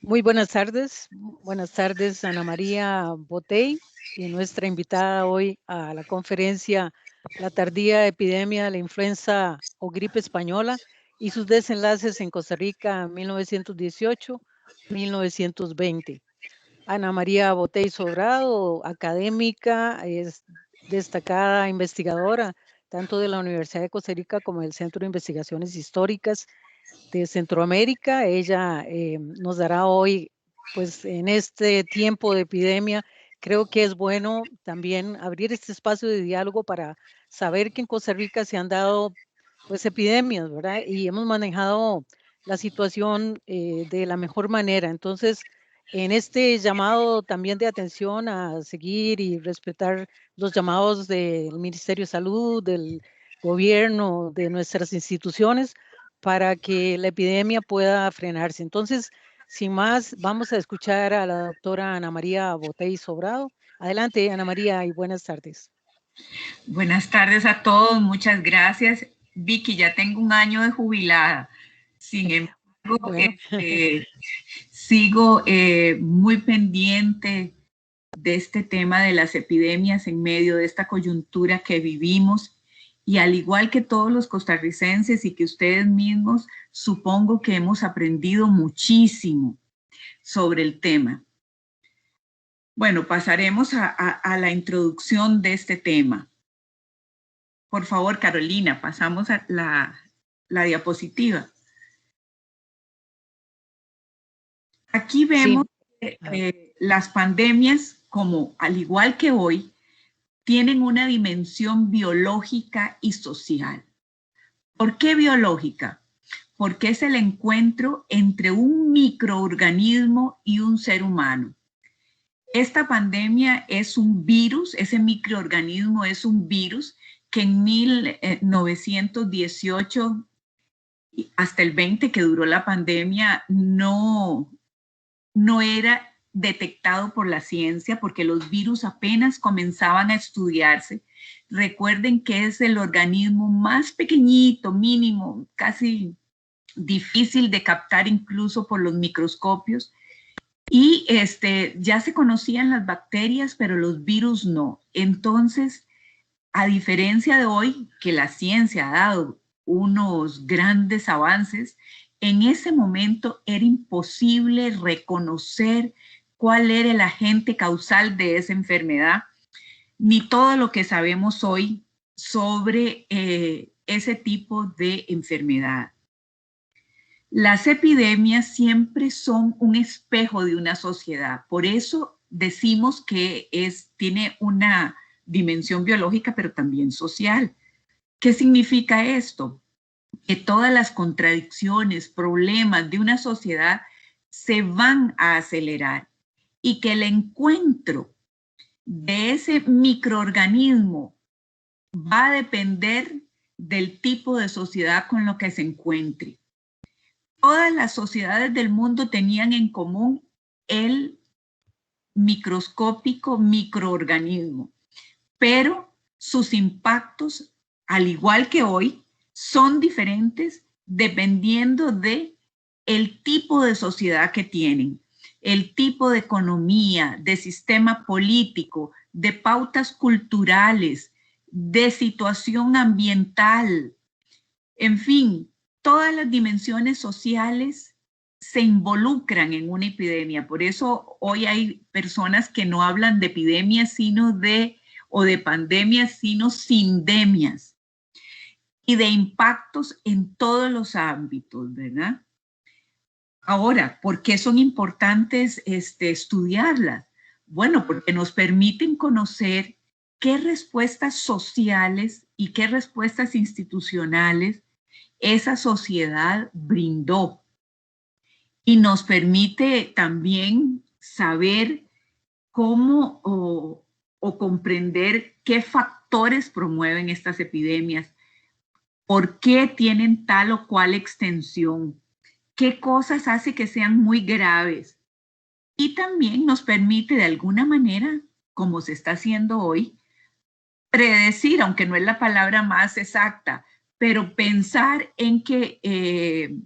Muy buenas tardes Ana María Botey y nuestra invitada hoy a la conferencia La tardía epidemia de la influenza o gripe española y sus desenlaces en Costa Rica 1918-1920. Ana María Botey Sobrado, académica, es destacada investigadora tanto de la Universidad de Costa Rica como del Centro de Investigaciones Históricas de Centroamérica. Ella nos dará hoy, pues en este tiempo de epidemia, creo que es bueno también abrir este espacio de diálogo para saber que en Costa Rica se han dado pues epidemias, ¿verdad? Y hemos manejado la situación de la mejor manera. Entonces, en este llamado también de atención a seguir y respetar los llamados del Ministerio de Salud, del gobierno, de nuestras instituciones, para que la epidemia pueda frenarse. Entonces, sin más, vamos a escuchar a la doctora Ana María Botey Sobrado. Adelante, Ana María, y buenas tardes. Buenas tardes a todos, muchas gracias. Vicky, ya tengo un año de jubilada. Sin embargo, Bueno. sigo muy pendiente de este tema de las epidemias en medio de esta coyuntura que vivimos. Y al igual que todos los costarricenses y que ustedes mismos, supongo que hemos aprendido muchísimo sobre el tema. Bueno, pasaremos a la introducción de este tema. Por favor, Carolina, pasamos a la diapositiva. Aquí vemos que las pandemias, como al igual que hoy, tienen una dimensión biológica y social. ¿Por qué biológica? Porque es el encuentro entre un microorganismo y un ser humano. Esta pandemia es un virus, ese microorganismo es un virus que en 1918 hasta el 20 que duró la pandemia no era detectado por la ciencia porque los virus apenas comenzaban a estudiarse. Recuerden que es el organismo más pequeñito, mínimo, casi difícil de captar incluso por los microscopios. Y ya se conocían las bacterias, pero los virus no. Entonces, a diferencia de hoy, que la ciencia ha dado unos grandes avances, en ese momento era imposible reconocer cuál era el agente causal de esa enfermedad, ni todo lo que sabemos hoy sobre ese tipo de enfermedad. Las epidemias siempre son un espejo de una sociedad. Por eso decimos que tiene una dimensión biológica, pero también social. ¿Qué significa esto? Que todas las contradicciones, problemas de una sociedad se van a acelerar y que el encuentro de ese microorganismo va a depender del tipo de sociedad con lo que se encuentre. Todas las sociedades del mundo tenían en común el microscópico microorganismo, pero sus impactos, al igual que hoy, son diferentes dependiendo de el tipo de sociedad que tienen, el tipo de economía, de sistema político, de pautas culturales, de situación ambiental, en fin, todas las dimensiones sociales se involucran en una epidemia. Por eso hoy hay personas que no hablan de epidemias, o de pandemias, sino sindemias, y de impactos en todos los ámbitos, ¿verdad? Ahora, ¿por qué son importantes estudiarlas? Bueno, porque nos permiten conocer qué respuestas sociales y qué respuestas institucionales esa sociedad brindó. Y nos permite también saber cómo o comprender qué factores promueven estas epidemias, por qué tienen tal o cual extensión, qué cosas hace que sean muy graves. Y también nos permite de alguna manera, como se está haciendo hoy, predecir, aunque no es la palabra más exacta, pero pensar en que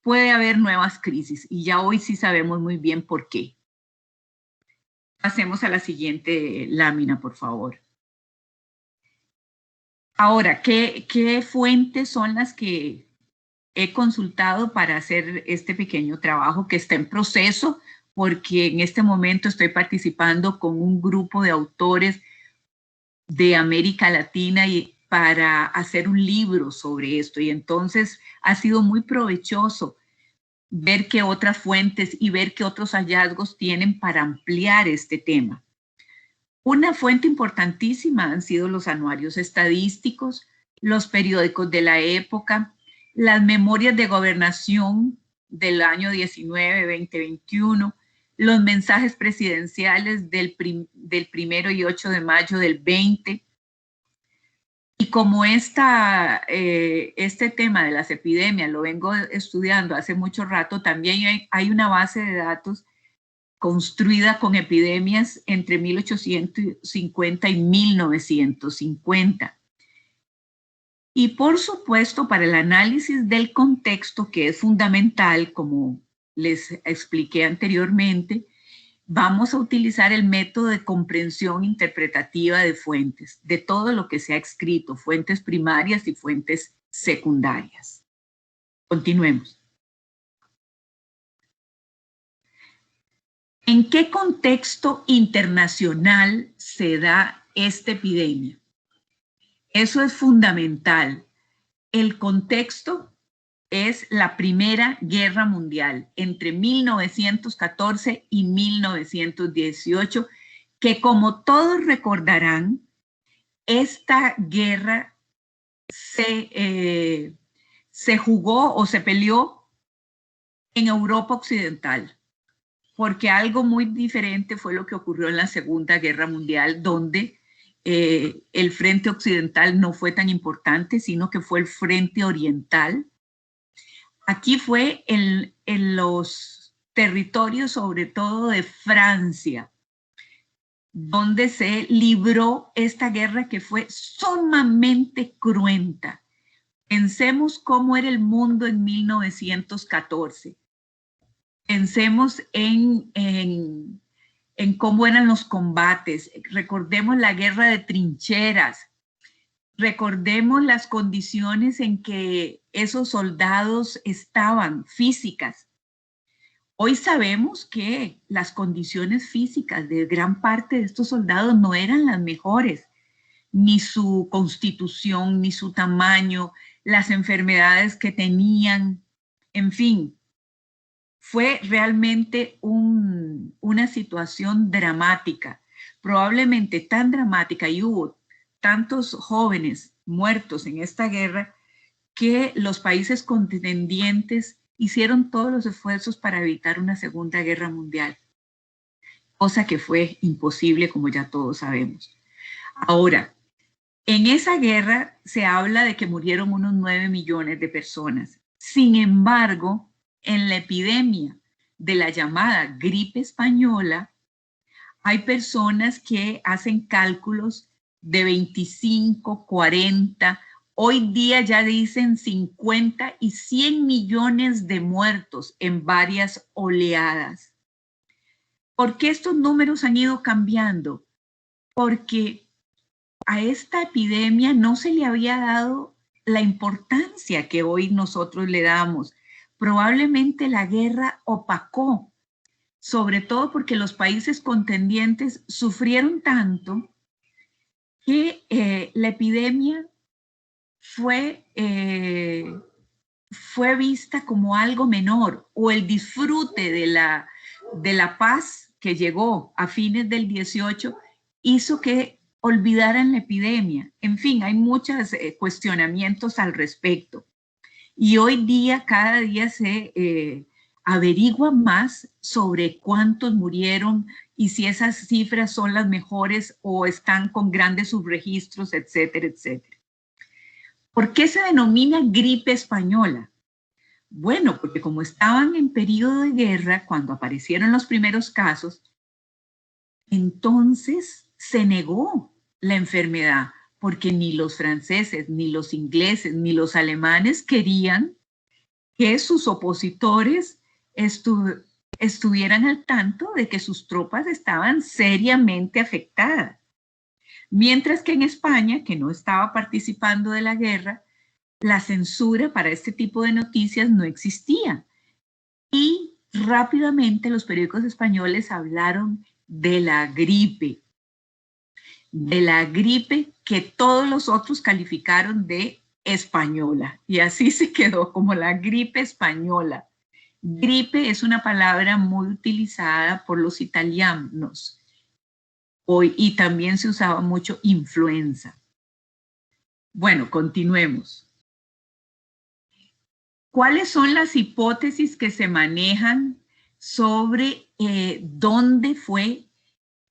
puede haber nuevas crisis y ya hoy sí sabemos muy bien por qué. Pasemos a la siguiente lámina, por favor. Ahora, ¿qué fuentes son las que he consultado para hacer este pequeño trabajo que está en proceso? Porque en este momento estoy participando con un grupo de autores de América Latina y para hacer un libro sobre esto. Y entonces ha sido muy provechoso ver qué otras fuentes y ver qué otros hallazgos tienen para ampliar este tema. Una fuente importantísima han sido los anuarios estadísticos, los periódicos de la época, las memorias de gobernación del año 19, 20, 21, los mensajes presidenciales del 1 y 8 de mayo del 20. Y como este tema de las epidemias lo vengo estudiando hace mucho rato, también hay una base de datos construida con epidemias entre 1850 y 1950. Y por supuesto, para el análisis del contexto, que es fundamental, como les expliqué anteriormente, vamos a utilizar el método de comprensión interpretativa de fuentes, de todo lo que se ha escrito, fuentes primarias y fuentes secundarias. Continuemos. ¿En qué contexto internacional se da esta epidemia? Eso es fundamental. El contexto es la Primera Guerra Mundial entre 1914 y 1918, que como todos recordarán, esta guerra se jugó o se peleó en Europa Occidental, porque algo muy diferente fue lo que ocurrió en la Segunda Guerra Mundial, donde el frente occidental no fue tan importante, sino que fue el frente oriental. Aquí fue en los territorios, sobre todo de Francia, donde se libró esta guerra que fue sumamente cruenta. Pensemos cómo era el mundo en 1914. Pensemos en cómo eran los combates. Recordemos la guerra de trincheras. Recordemos las condiciones en que esos soldados estaban, físicas. Hoy sabemos que las condiciones físicas de gran parte de estos soldados no eran las mejores, ni su constitución, ni su tamaño, las enfermedades que tenían, en fin. Fue realmente una situación dramática, probablemente tan dramática, y hubo tantos jóvenes muertos en esta guerra que los países contendientes hicieron todos los esfuerzos para evitar una Segunda Guerra Mundial, cosa que fue imposible, como ya todos sabemos. Ahora, en esa guerra se habla de que murieron unos 9 millones de personas. Sin embargo, en la epidemia de la llamada gripe española, hay personas que hacen cálculos de 25, 40, hoy día ya dicen 50 y 100 millones de muertos en varias oleadas. ¿Por qué estos números han ido cambiando? Porque a esta epidemia no se le había dado la importancia que hoy nosotros le damos. Probablemente la guerra opacó, sobre todo porque los países contendientes sufrieron tanto que la epidemia fue vista como algo menor, o el disfrute de la paz que llegó a fines del 18 hizo que olvidaran la epidemia. En fin, hay muchos cuestionamientos al respecto. Y hoy día, cada día se averigua más sobre cuántos murieron y si esas cifras son las mejores o están con grandes subregistros, etcétera, etcétera. ¿Por qué se denomina gripe española? Bueno, porque como estaban en periodo de guerra, cuando aparecieron los primeros casos, entonces se negó la enfermedad, porque ni los franceses, ni los ingleses, ni los alemanes querían que sus opositores estuvieran al tanto de que sus tropas estaban seriamente afectadas. Mientras que en España, que no estaba participando de la guerra, la censura para este tipo de noticias no existía. Y rápidamente los periódicos españoles hablaron de la gripe que todos los otros calificaron de española. Y así se quedó como la gripe española. Gripe es una palabra muy utilizada por los italianos hoy, y también se usaba mucho influenza. Bueno, continuemos. ¿Cuáles son las hipótesis que se manejan sobre dónde fue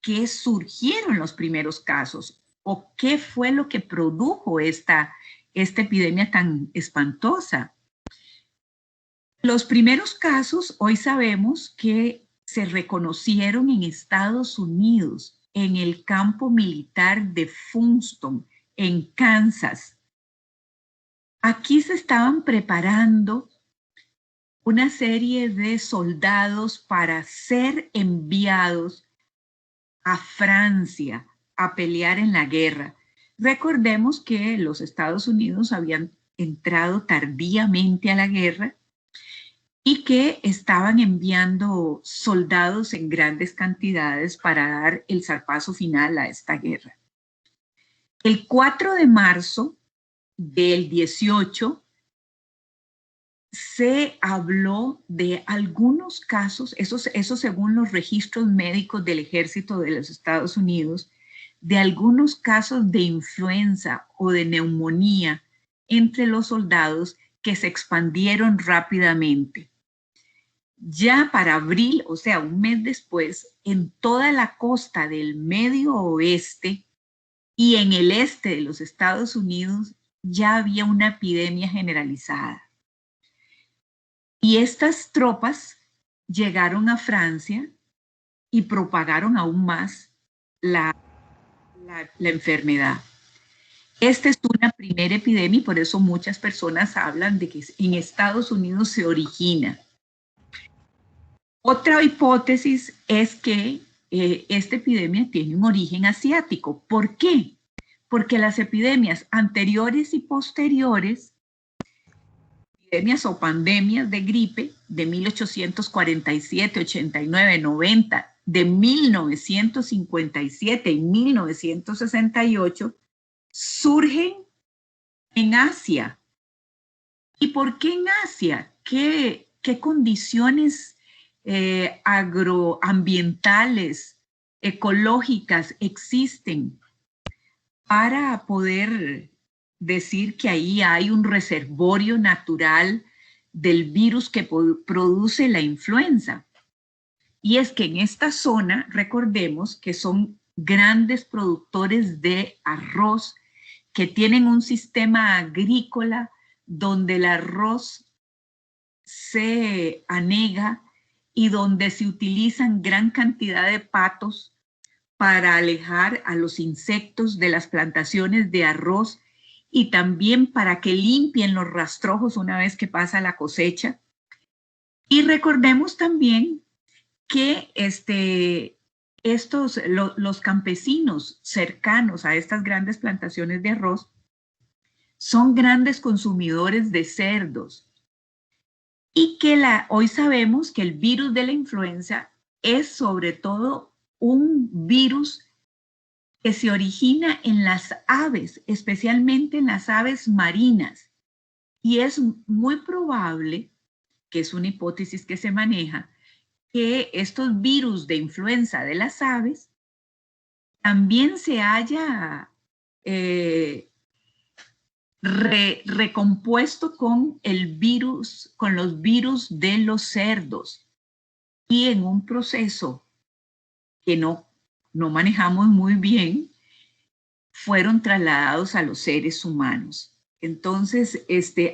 que surgieron los primeros casos o qué fue lo que produjo esta epidemia tan espantosa? Los primeros casos hoy sabemos que se reconocieron en Estados Unidos, en el campo militar de Funston, en Kansas. Aquí se estaban preparando una serie de soldados para ser enviados a Francia a pelear en la guerra. Recordemos que los Estados Unidos habían entrado tardíamente a la guerra y que estaban enviando soldados en grandes cantidades para dar el zarpazo final a esta guerra. El 4 de marzo del 18 se habló de algunos casos, eso según los registros médicos del Ejército de los Estados Unidos, de algunos casos de influenza o de neumonía entre los soldados que se expandieron rápidamente. Ya para abril, o sea, un mes después, en toda la costa del medio oeste y en el este de los Estados Unidos ya había una epidemia generalizada. Y estas tropas llegaron a Francia y propagaron aún más la enfermedad. Esta es una primera epidemia y por eso muchas personas hablan de que en Estados Unidos se origina. Otra hipótesis es que esta epidemia tiene un origen asiático. ¿Por qué? Porque las epidemias anteriores y posteriores, epidemias o pandemias de gripe de 1847, 89, 90, de 1957 y 1968, surgen en Asia. ¿Y por qué en Asia? ¿Qué condiciones agroambientales, ecológicas existen para poder decir que ahí hay un reservorio natural del virus que produce la influenza? Y es que en esta zona, recordemos que son grandes productores de arroz, que tienen un sistema agrícola donde el arroz se anega y donde se utilizan gran cantidad de patos para alejar a los insectos de las plantaciones de arroz y también para que limpien los rastrojos una vez que pasa la cosecha. Y recordemos también que los campesinos cercanos a estas grandes plantaciones de arroz son grandes consumidores de cerdos y que hoy sabemos que el virus de la influenza es sobre todo un virus que se origina en las aves, especialmente en las aves marinas. Y es muy probable, que es una hipótesis que se maneja, que estos virus de influenza de las aves también se haya recompuesto con los virus de los cerdos. Y en un proceso que no manejamos muy bien, fueron trasladados a los seres humanos. Entonces,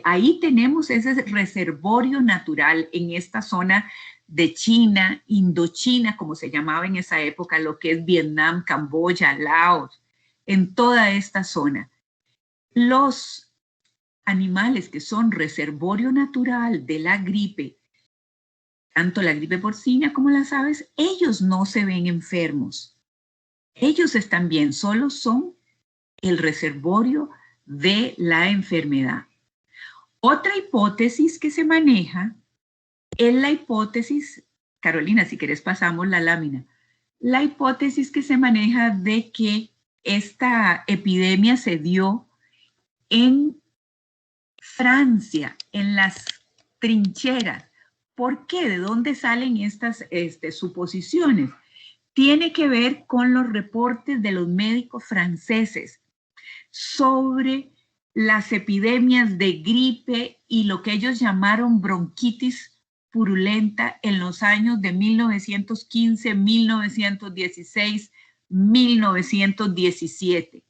ahí tenemos ese reservorio natural en esta zona de China, Indochina, como se llamaba en esa época, lo que es Vietnam, Camboya, Laos, en toda esta zona. Los animales que son reservorio natural de la gripe, tanto la gripe porcina como las aves, ellos no se ven enfermos. Ellos están bien, solo son el reservorio de la enfermedad. Otra hipótesis que se maneja es la hipótesis, Carolina, si querés pasamos la lámina, la hipótesis que se maneja de que esta epidemia se dio en Francia, en las trincheras. ¿Por qué? ¿De dónde salen estas suposiciones? Tiene que ver con los reportes de los médicos franceses sobre las epidemias de gripe y lo que ellos llamaron bronquitis purulenta en los años de 1915, 1916, 1917.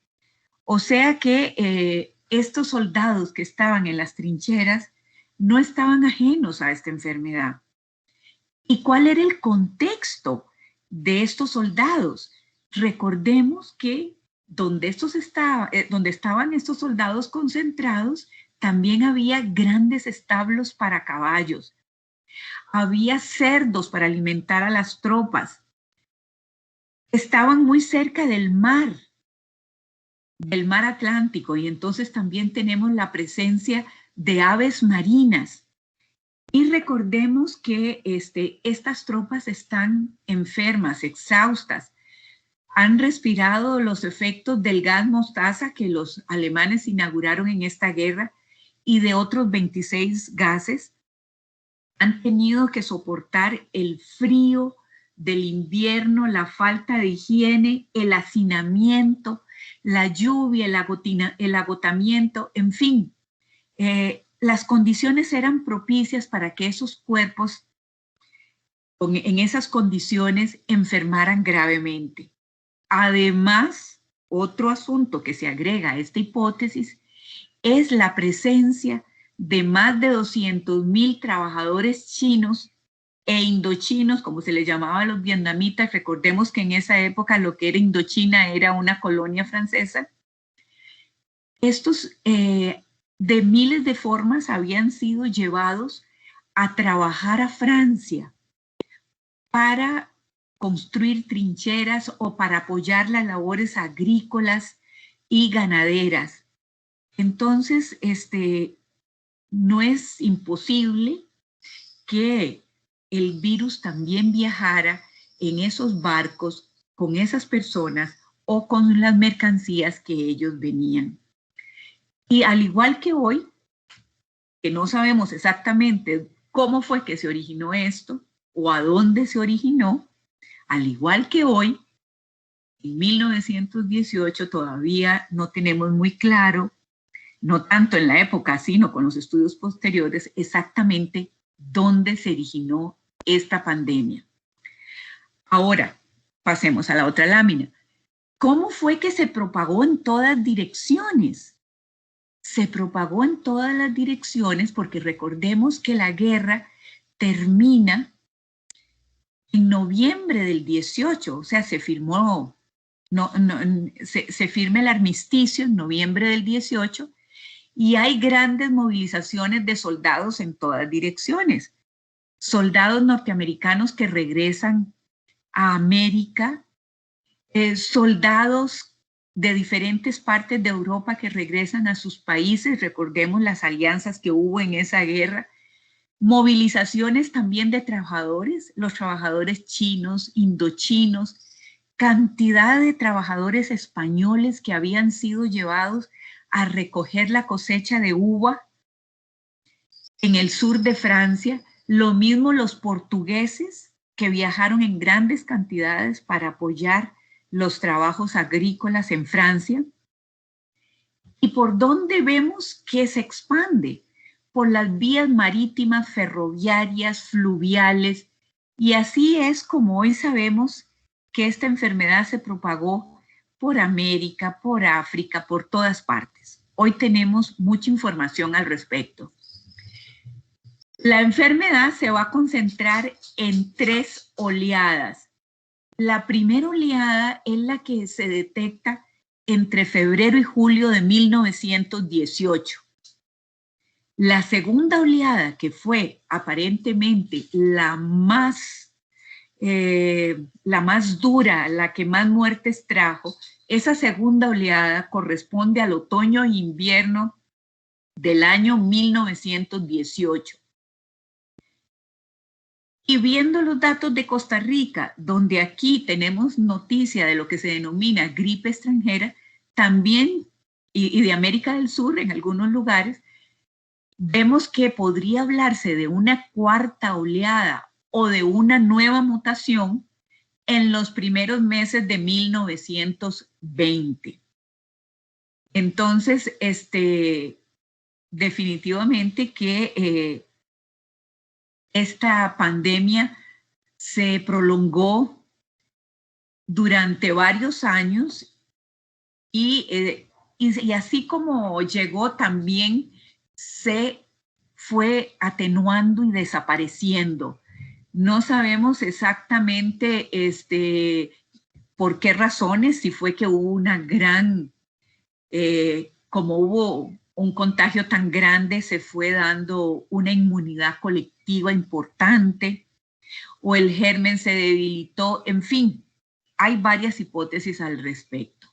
O sea que estos soldados que estaban en las trincheras no estaban ajenos a esta enfermedad. ¿Y cuál era el contexto de estos soldados? Recordemos que donde estaban estos soldados concentrados, también había grandes establos para caballos. Había cerdos para alimentar a las tropas. Estaban muy cerca del mar Atlántico, y entonces también tenemos la presencia de aves marinas. Y recordemos que estas tropas están enfermas, exhaustas, han respirado los efectos del gas mostaza que los alemanes inauguraron en esta guerra y de otros 26 gases. Han tenido que soportar el frío del invierno, la falta de higiene, el hacinamiento, la lluvia, el agotamiento, en fin. Las condiciones eran propicias para que esos cuerpos en esas condiciones enfermaran gravemente. Además, otro asunto que se agrega a esta hipótesis es la presencia de más de 200,000 trabajadores chinos e indochinos, como se les llamaba a los vietnamitas. Recordemos que en esa época lo que era Indochina era una colonia francesa. Estos de miles de formas habían sido llevados a trabajar a Francia para construir trincheras o para apoyar las labores agrícolas y ganaderas. Entonces, no es imposible que el virus también viajara en esos barcos con esas personas o con las mercancías que ellos venían. Y al igual que hoy, que no sabemos exactamente cómo fue que se originó esto o a dónde se originó, al igual que hoy, en 1918 todavía no tenemos muy claro, no tanto en la época, sino con los estudios posteriores, exactamente dónde se originó esta pandemia. Ahora, pasemos a la otra lámina. ¿Cómo fue que se propagó en todas direcciones? Se propagó en todas las direcciones porque recordemos que la guerra termina en noviembre del 18, o sea, se firmó, se firma el armisticio en noviembre del 18 y hay grandes movilizaciones de soldados en todas direcciones. Soldados norteamericanos que regresan a América, soldados de diferentes partes de Europa que regresan a sus países. Recordemos las alianzas que hubo en esa guerra. Movilizaciones también de trabajadores, los trabajadores chinos, indochinos, cantidad de trabajadores españoles que habían sido llevados a recoger la cosecha de uva en el sur de Francia. Lo mismo los portugueses que viajaron en grandes cantidades para apoyar los trabajos agrícolas en Francia. ¿Y por dónde vemos que se expande? Por las vías marítimas, ferroviarias, fluviales, y así es como hoy sabemos que esta enfermedad se propagó por América, por África, por todas partes. Hoy tenemos mucha información al respecto. La enfermedad se va a concentrar en 3 oleadas. La primera oleada es la que se detecta entre febrero y julio de 1918. La segunda oleada, que fue aparentemente la más dura, la que más muertes trajo, esa segunda oleada corresponde al otoño e invierno del año 1918. Y viendo los datos de Costa Rica, donde aquí tenemos noticia de lo que se denomina gripe extranjera, también, y de América del Sur en algunos lugares, vemos que podría hablarse de una cuarta oleada o de una nueva mutación en los primeros meses de 1920. Entonces, definitivamente que esta pandemia se prolongó durante varios años y así como llegó, también se fue atenuando y desapareciendo. No sabemos exactamente por qué razones, si fue que hubo una gran, como hubo un contagio tan grande, se fue dando una inmunidad colectiva importante, o el germen se debilitó, en fin, hay varias hipótesis al respecto.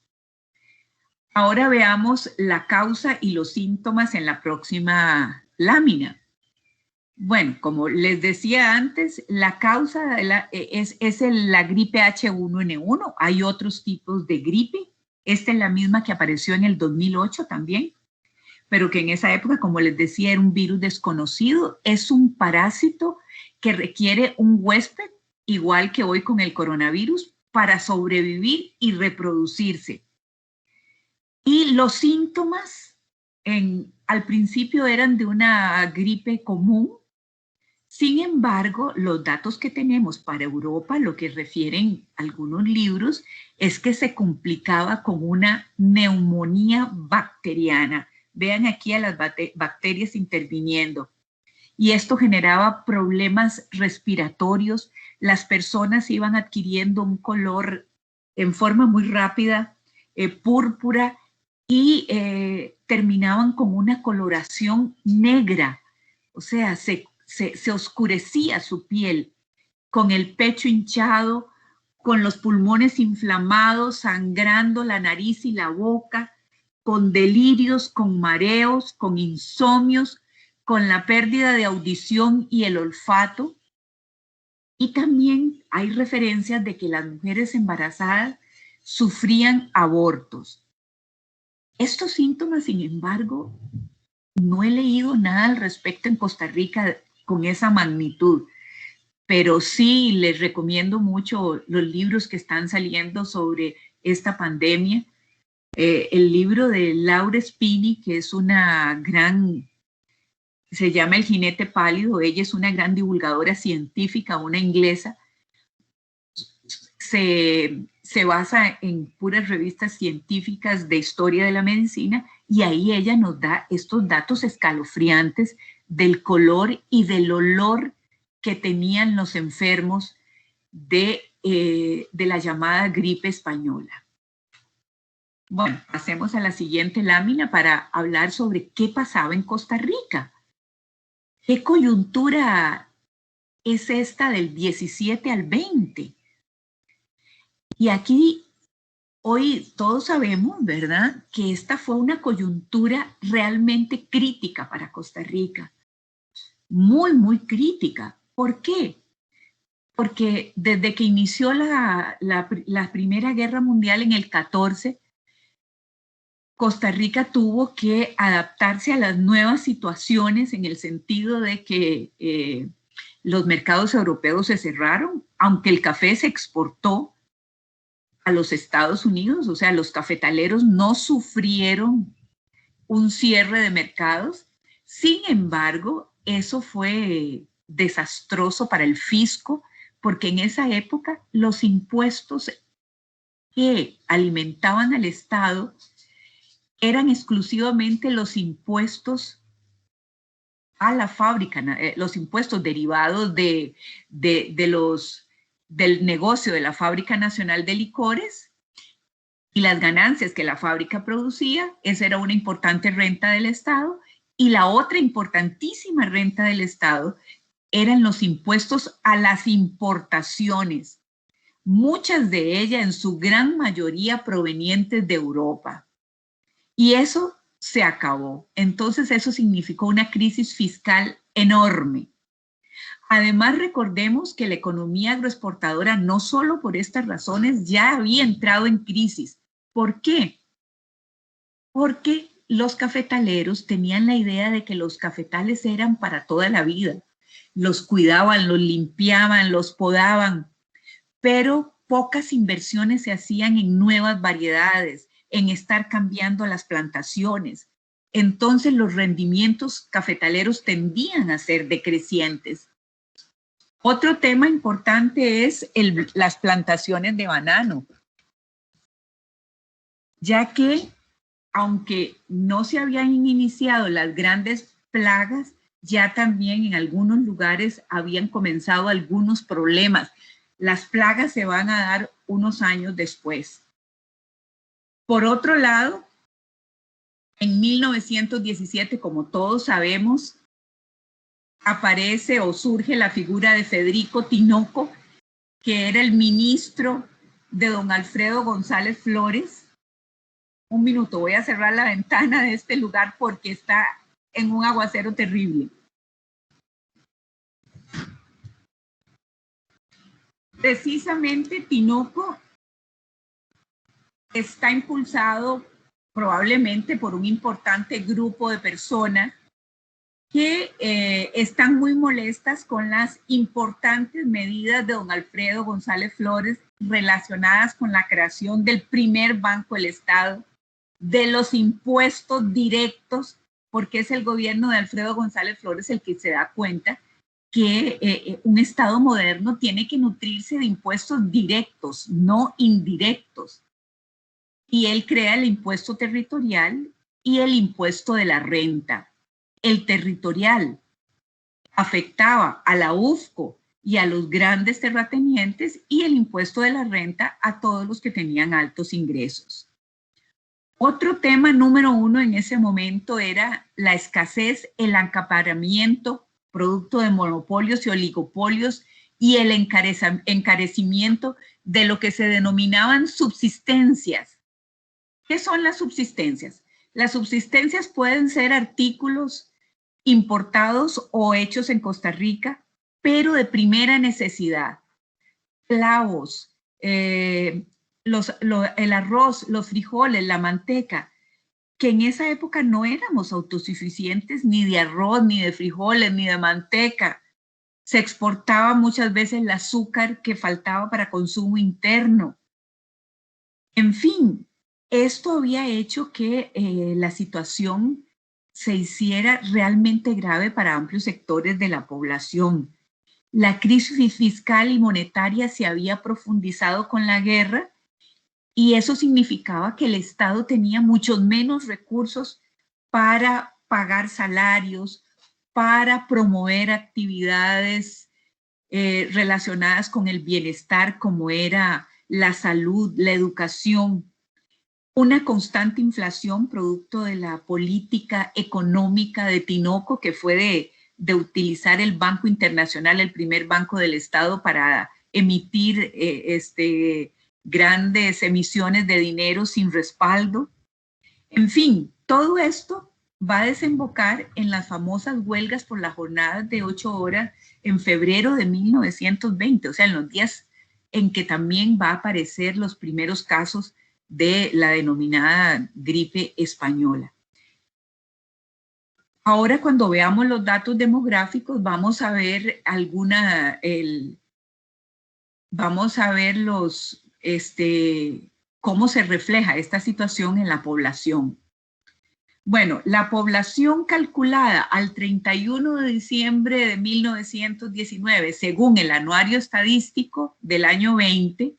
Ahora veamos la causa y los síntomas en la próxima lámina. Bueno, como les decía antes, la causa es la gripe H1N1. Hay otros tipos de gripe. Esta es la misma que apareció en el 2008 también, pero que en esa época, como les decía, era un virus desconocido. Es un parásito que requiere un huésped, igual que hoy con el coronavirus, para sobrevivir y reproducirse. Y los síntomas al principio eran de una gripe común. Sin embargo, los datos que tenemos para Europa, lo que refieren algunos libros, es que se complicaba con una neumonía bacteriana. Vean aquí a las bacterias interviniendo. Y esto generaba problemas respiratorios. Las personas iban adquiriendo un color en forma muy rápida, púrpura, y terminaban con una coloración negra. O sea, se oscurecía su piel, con el pecho hinchado, con los pulmones inflamados, sangrando la nariz y la boca, con delirios, con mareos, con insomnios, con la pérdida de audición y el olfato. Y también hay referencias de que las mujeres embarazadas sufrían abortos. Estos síntomas, sin embargo, no he leído nada al respecto en Costa Rica con esa magnitud, pero sí les recomiendo mucho los libros que están saliendo sobre esta pandemia. El libro de Laura Spini, que es una gran, se llama El jinete pálido, ella es una gran divulgadora científica, una inglesa, se basa en puras revistas científicas de historia de la medicina, y ahí ella nos da estos datos escalofriantes del color y del olor que tenían los enfermos de la llamada gripe española. Bueno, pasemos a la siguiente lámina para hablar sobre qué pasaba en Costa Rica. ¿Qué coyuntura es esta del 17 al 20? Y aquí hoy todos sabemos, ¿verdad?, que esta fue una coyuntura realmente crítica para Costa Rica. Muy, muy crítica. ¿Por qué? Porque desde que inició la Primera Guerra Mundial en el 14, Costa Rica tuvo que adaptarse a las nuevas situaciones en el sentido de que los mercados europeos se cerraron, aunque el café se exportó a los Estados Unidos, o sea, los cafetaleros no sufrieron un cierre de mercados. Sin embargo, eso fue desastroso para el fisco, porque en esa época los impuestos que alimentaban al Estado eran exclusivamente los impuestos a la fábrica, los impuestos derivados del negocio de la Fábrica Nacional de Licores y las ganancias que la fábrica producía. Esa era una importante renta del Estado, Y la otra importantísima renta del Estado eran los impuestos a las importaciones, muchas de ellas en su gran mayoría provenientes de Europa. Y eso se acabó. Entonces eso significó una crisis fiscal enorme. Además, recordemos que la economía agroexportadora, no solo por estas razones, ya había entrado en crisis. ¿Por qué? Porque los cafetaleros tenían la idea de que los cafetales eran para toda la vida. Los cuidaban, los limpiaban, los podaban, pero pocas inversiones se hacían en nuevas variedades, en estar cambiando las plantaciones. Entonces los rendimientos cafetaleros tendían a ser decrecientes. Otro tema importante es las plantaciones de banano, ya que aunque no se habían iniciado las grandes plagas, ya también en algunos lugares habían comenzado algunos problemas. Las plagas se van a dar unos años después. Por otro lado, en 1917, como todos sabemos, aparece o surge la figura de Federico Tinoco, que era el ministro de don Alfredo González Flores. Un minuto, voy a cerrar la ventana de este lugar porque está en un aguacero terrible. Precisamente Tinoco está impulsado probablemente por un importante grupo de personas que están muy molestas con las importantes medidas de don Alfredo González Flores relacionadas con la creación del primer Banco del Estado, de los impuestos directos, porque es el gobierno de Alfredo González Flores el que se da cuenta que un Estado moderno tiene que nutrirse de impuestos directos, no indirectos. Y él crea el impuesto territorial y el impuesto de la renta. El territorial afectaba a la UFCO y a los grandes terratenientes, y el impuesto de la renta a todos los que tenían altos ingresos. Otro tema número uno en ese momento era la escasez, el acaparamiento, producto de monopolios y oligopolios, y el encarecimiento de lo que se denominaban subsistencias. ¿Qué son las subsistencias? Las subsistencias pueden ser artículos importados o hechos en Costa Rica, pero de primera necesidad. Clavos, el arroz, los frijoles, la manteca, que en esa época no éramos autosuficientes ni de arroz, ni de frijoles, ni de manteca. Se exportaba muchas veces el azúcar que faltaba para consumo interno. En fin, esto había hecho que la situación se hiciera realmente grave para amplios sectores de la población. La crisis fiscal y monetaria se había profundizado con la guerra, y eso significaba que el Estado tenía muchos menos recursos para pagar salarios, para promover actividades relacionadas con el bienestar, como era la salud, la educación. Una constante inflación producto de la política económica de Tinoco, que fue de utilizar el Banco Internacional, el primer banco del Estado, para emitir grandes emisiones de dinero sin respaldo. En fin, todo esto va a desembocar en las famosas huelgas por las jornadas de 8 horas en febrero de 1920, o sea, en los días en que también va a aparecer los primeros casos de la denominada gripe española. Ahora, cuando veamos los datos demográficos, vamos a ver cómo se refleja esta situación en la población. Bueno, la población calculada al 31 de diciembre de 1919, según el Anuario Estadístico del año 20,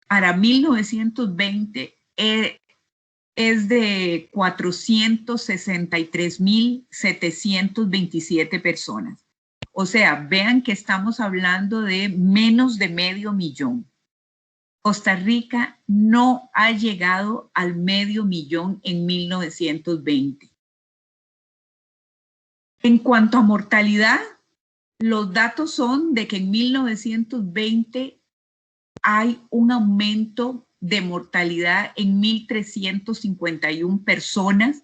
para 1920 es de 463.727 personas. O sea, vean que estamos hablando de menos de medio millón. Costa Rica no ha llegado al medio millón en 1920. En cuanto a mortalidad, los datos son de que en 1920 hay un aumento de mortalidad en 1.351 personas,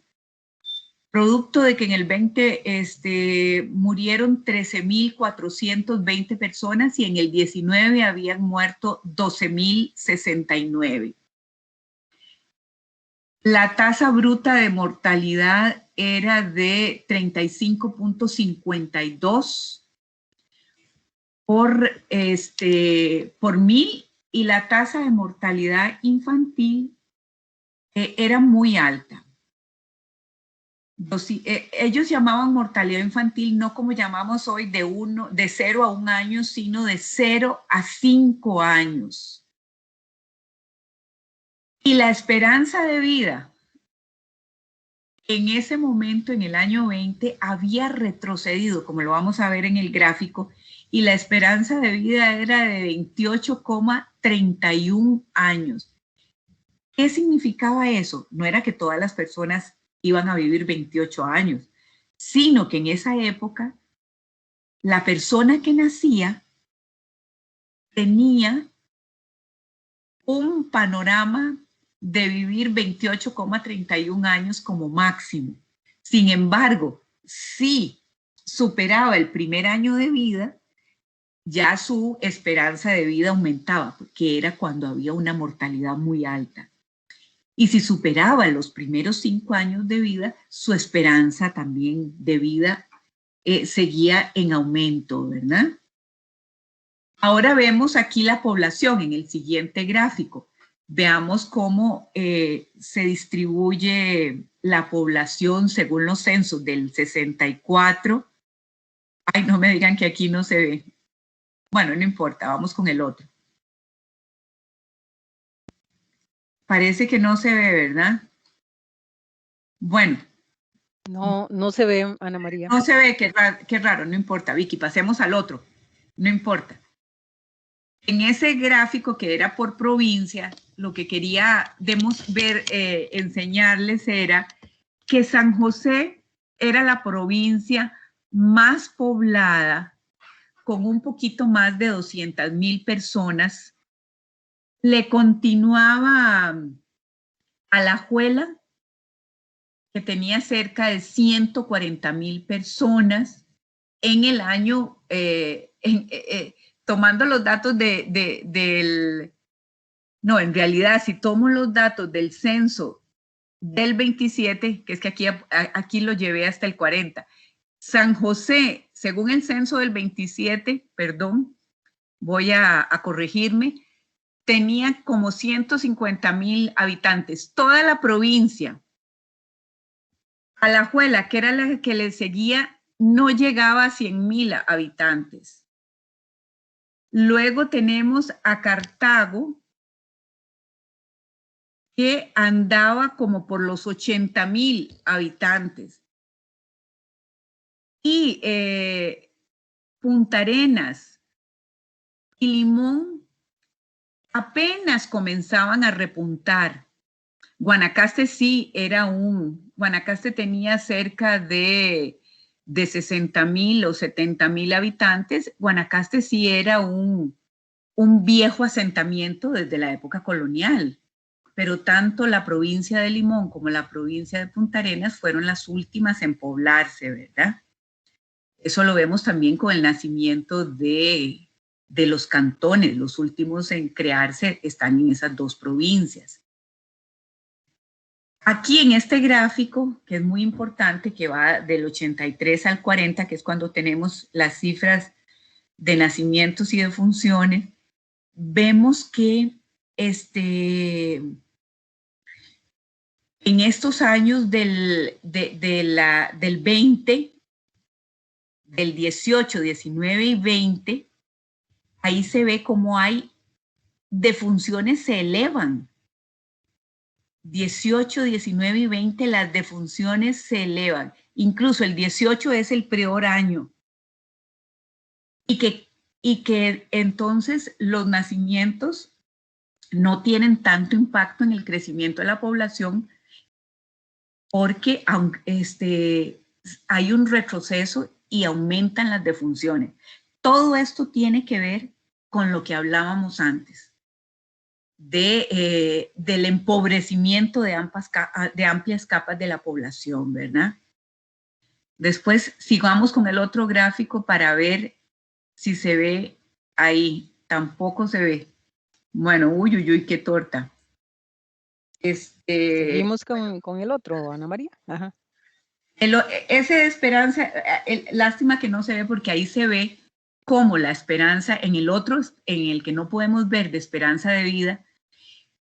producto de que en el 20 murieron 13.420 personas y en el 19 habían muerto 12.069. La tasa bruta de mortalidad era de 35.52 por mil, y la tasa de mortalidad infantil era muy alta. Ellos llamaban mortalidad infantil no como llamamos hoy de 0 a 1 año, sino de 0 a 5 años. Y la esperanza de vida en ese momento, en el año 20, había retrocedido, como lo vamos a ver en el gráfico, y la esperanza de vida era de 28,31 años. ¿Qué significaba eso? No era que todas las personas iban a vivir 28 años, sino que en esa época la persona que nacía tenía un panorama de vivir 28,31 años como máximo. Sin embargo, si superaba el primer año de vida, ya su esperanza de vida aumentaba, porque era cuando había una mortalidad muy alta. Y si superaba los primeros 5 años de vida, su esperanza también de vida seguía en aumento, ¿verdad? Ahora vemos aquí la población en el siguiente gráfico. Veamos cómo se distribuye la población según los censos del 64. Ay, no me digan que aquí no se ve. Bueno, no importa, vamos con el otro. Parece que no se ve, ¿verdad? Bueno. No se ve, Ana María. No se ve, qué raro, no importa, Vicky, pasemos al otro, no importa. En ese gráfico que era por provincia, lo que queríamos ver, enseñarles era que San José era la provincia más poblada, con un poquito más de 200,000 personas. Le continuaba Alajuela, que tenía cerca de 140,000 personas en el año, tomando los datos no, en realidad, si tomo los datos del censo del 27, que es que aquí lo llevé hasta el 40, San José, según el censo del 27, perdón, voy a corregirme, tenía como 150,000 habitantes, toda la provincia. Alajuela, que era la que le seguía, no llegaba a 100,000 habitantes. Luego tenemos a Cartago, que andaba como por los 80,000 habitantes. Y Punta Arenas y Limón apenas comenzaban a repuntar. Guanacaste sí Guanacaste tenía cerca de 60,000 o 70,000 habitantes. Guanacaste sí era un viejo asentamiento desde la época colonial, pero tanto la provincia de Limón como la provincia de Punta Arenas fueron las últimas en poblarse, ¿verdad? Eso lo vemos también con el nacimiento de los cantones. Los últimos en crearse están en esas dos provincias. Aquí en este gráfico, que es muy importante, que va del 83 al 40, que es cuando tenemos las cifras de nacimientos y de funciones, vemos que en estos años del 20, del 18, 19 y 20, ahí se ve cómo hay defunciones se elevan. 18, 19 y 20, las defunciones se elevan. Incluso el 18 es el peor año. Y que entonces los nacimientos no tienen tanto impacto en el crecimiento de la población, porque hay un retroceso y aumentan las defunciones. Todo esto tiene que ver con lo que hablábamos antes, del empobrecimiento de amplias capas de la población, ¿verdad? Después sigamos con el otro gráfico para ver si se ve ahí. Tampoco se ve. Bueno, uy, uy, uy, qué torta. Seguimos con el otro, Ana María. Ajá. Ese de esperanza, lástima que no se ve porque ahí se ve cómo la esperanza en el otro, en el que no podemos ver de esperanza de vida,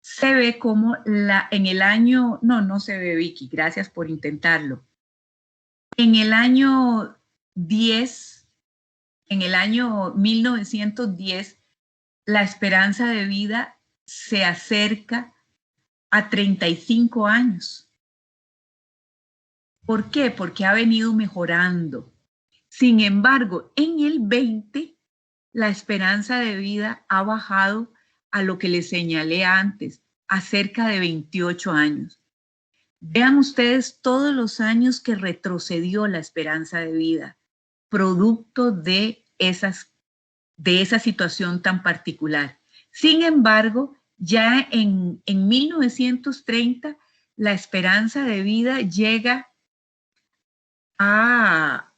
se ve como en el año, no se ve, Vicky, gracias por intentarlo. En el año 10, en el año 1910, la esperanza de vida se acerca a 35 años. ¿Por qué? Porque ha venido mejorando. Sin embargo, en el 20, la esperanza de vida ha bajado a lo que les señalé antes, a cerca de 28 años. Vean ustedes todos los años que retrocedió la esperanza de vida, producto de esa situación tan particular. Sin embargo, ya en 1930, la esperanza de vida llega a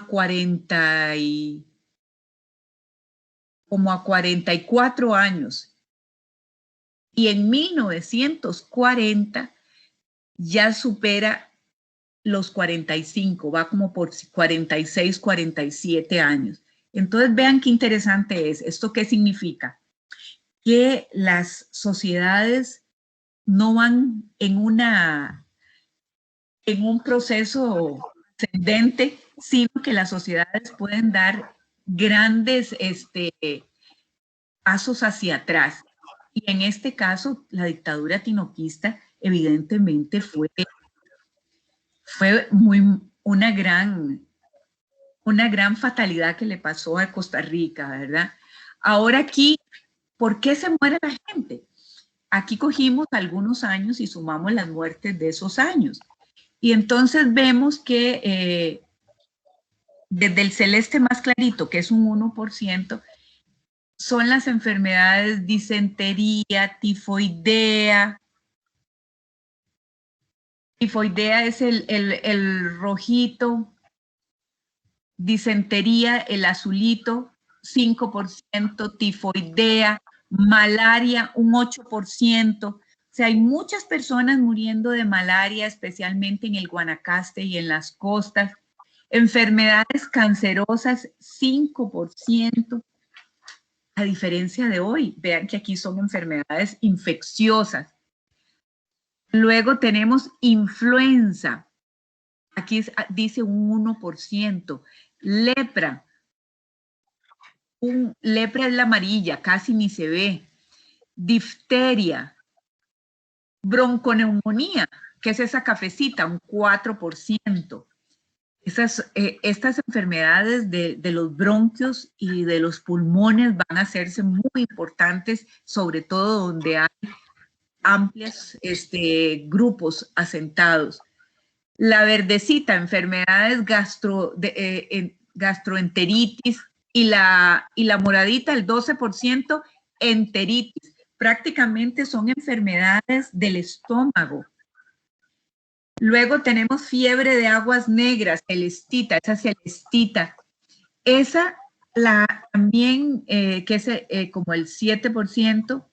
44 años. Y en 1940 ya supera los 45, va como por 46, 47 años. Entonces vean qué interesante es. ¿Esto qué significa? Que las sociedades no van en un proceso ascendente, sino que las sociedades pueden dar grandes pasos hacia atrás. Y en este caso, la dictadura tinoquista evidentemente fue una gran fatalidad que le pasó a Costa Rica, ¿verdad? Ahora aquí, ¿por qué se muere la gente? Aquí cogimos algunos años y sumamos las muertes de esos años. Y entonces vemos que desde el celeste más clarito, que es un 1%, son las enfermedades disentería, tifoidea. Tifoidea es el rojito, disentería, el azulito, 5%, tifoidea, malaria, un 8%. O sea, hay muchas personas muriendo de malaria, especialmente en el Guanacaste y en las costas. Enfermedades cancerosas, 5%. A diferencia de hoy, vean que aquí son enfermedades infecciosas. Luego tenemos influenza. Aquí dice un 1%. Lepra. Lepra es la amarilla, casi ni se ve. Difteria. Bronconeumonía, que es esa cafecita, un 4%. Estas enfermedades de los bronquios y de los pulmones van a hacerse muy importantes, sobre todo donde hay amplios grupos asentados. La verdecita, enfermedades gastroenteritis, y la moradita, el 12%, enteritis. Prácticamente son enfermedades del estómago. Luego tenemos fiebre de aguas negras, celestita, esa celestita. Esa también, que es como el 7%,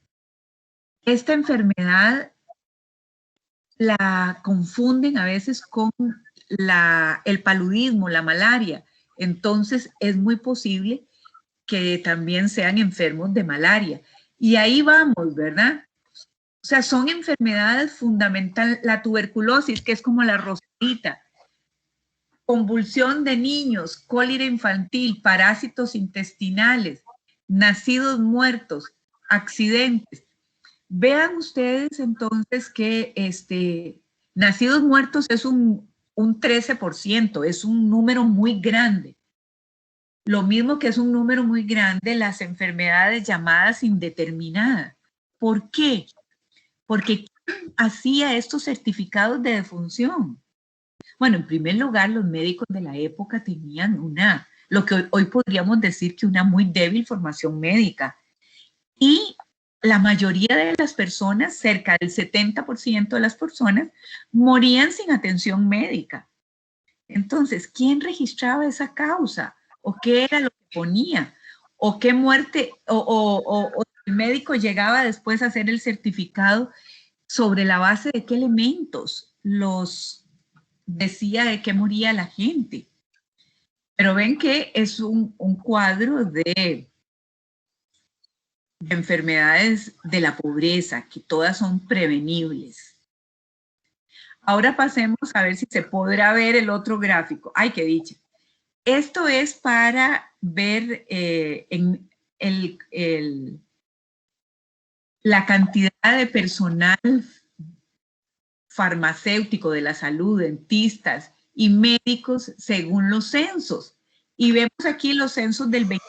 esta enfermedad la confunden a veces con el paludismo, la malaria. Entonces es muy posible que también sean enfermos de malaria. Y ahí vamos, ¿verdad? O sea, son enfermedades fundamentales. La tuberculosis, que es como la rosadita, convulsión de niños, cólera infantil, parásitos intestinales, nacidos muertos, accidentes. Vean ustedes entonces que nacidos muertos es un 13%, es un número muy grande. Lo mismo que es un número muy grande las enfermedades llamadas indeterminadas. ¿Por qué? Porque ¿quién hacía estos certificados de defunción? Bueno, en primer lugar, los médicos de la época tenían lo que hoy podríamos decir que una muy débil formación médica. Y la mayoría de las personas, cerca del 70% de las personas, morían sin atención médica. Entonces, ¿quién registraba esa causa? ¿O qué era lo que ponía? ¿O qué muerte? ¿O el médico llegaba después a hacer el certificado sobre la base de qué elementos los decía de qué moría la gente? Pero ven que es un cuadro de enfermedades de la pobreza, que todas son prevenibles. Ahora pasemos a ver si se podrá ver el otro gráfico. ¡Ay, qué dicha! Esto es para ver la cantidad de personal farmacéutico de la salud, dentistas y médicos según los censos. Y vemos aquí los censos del 20.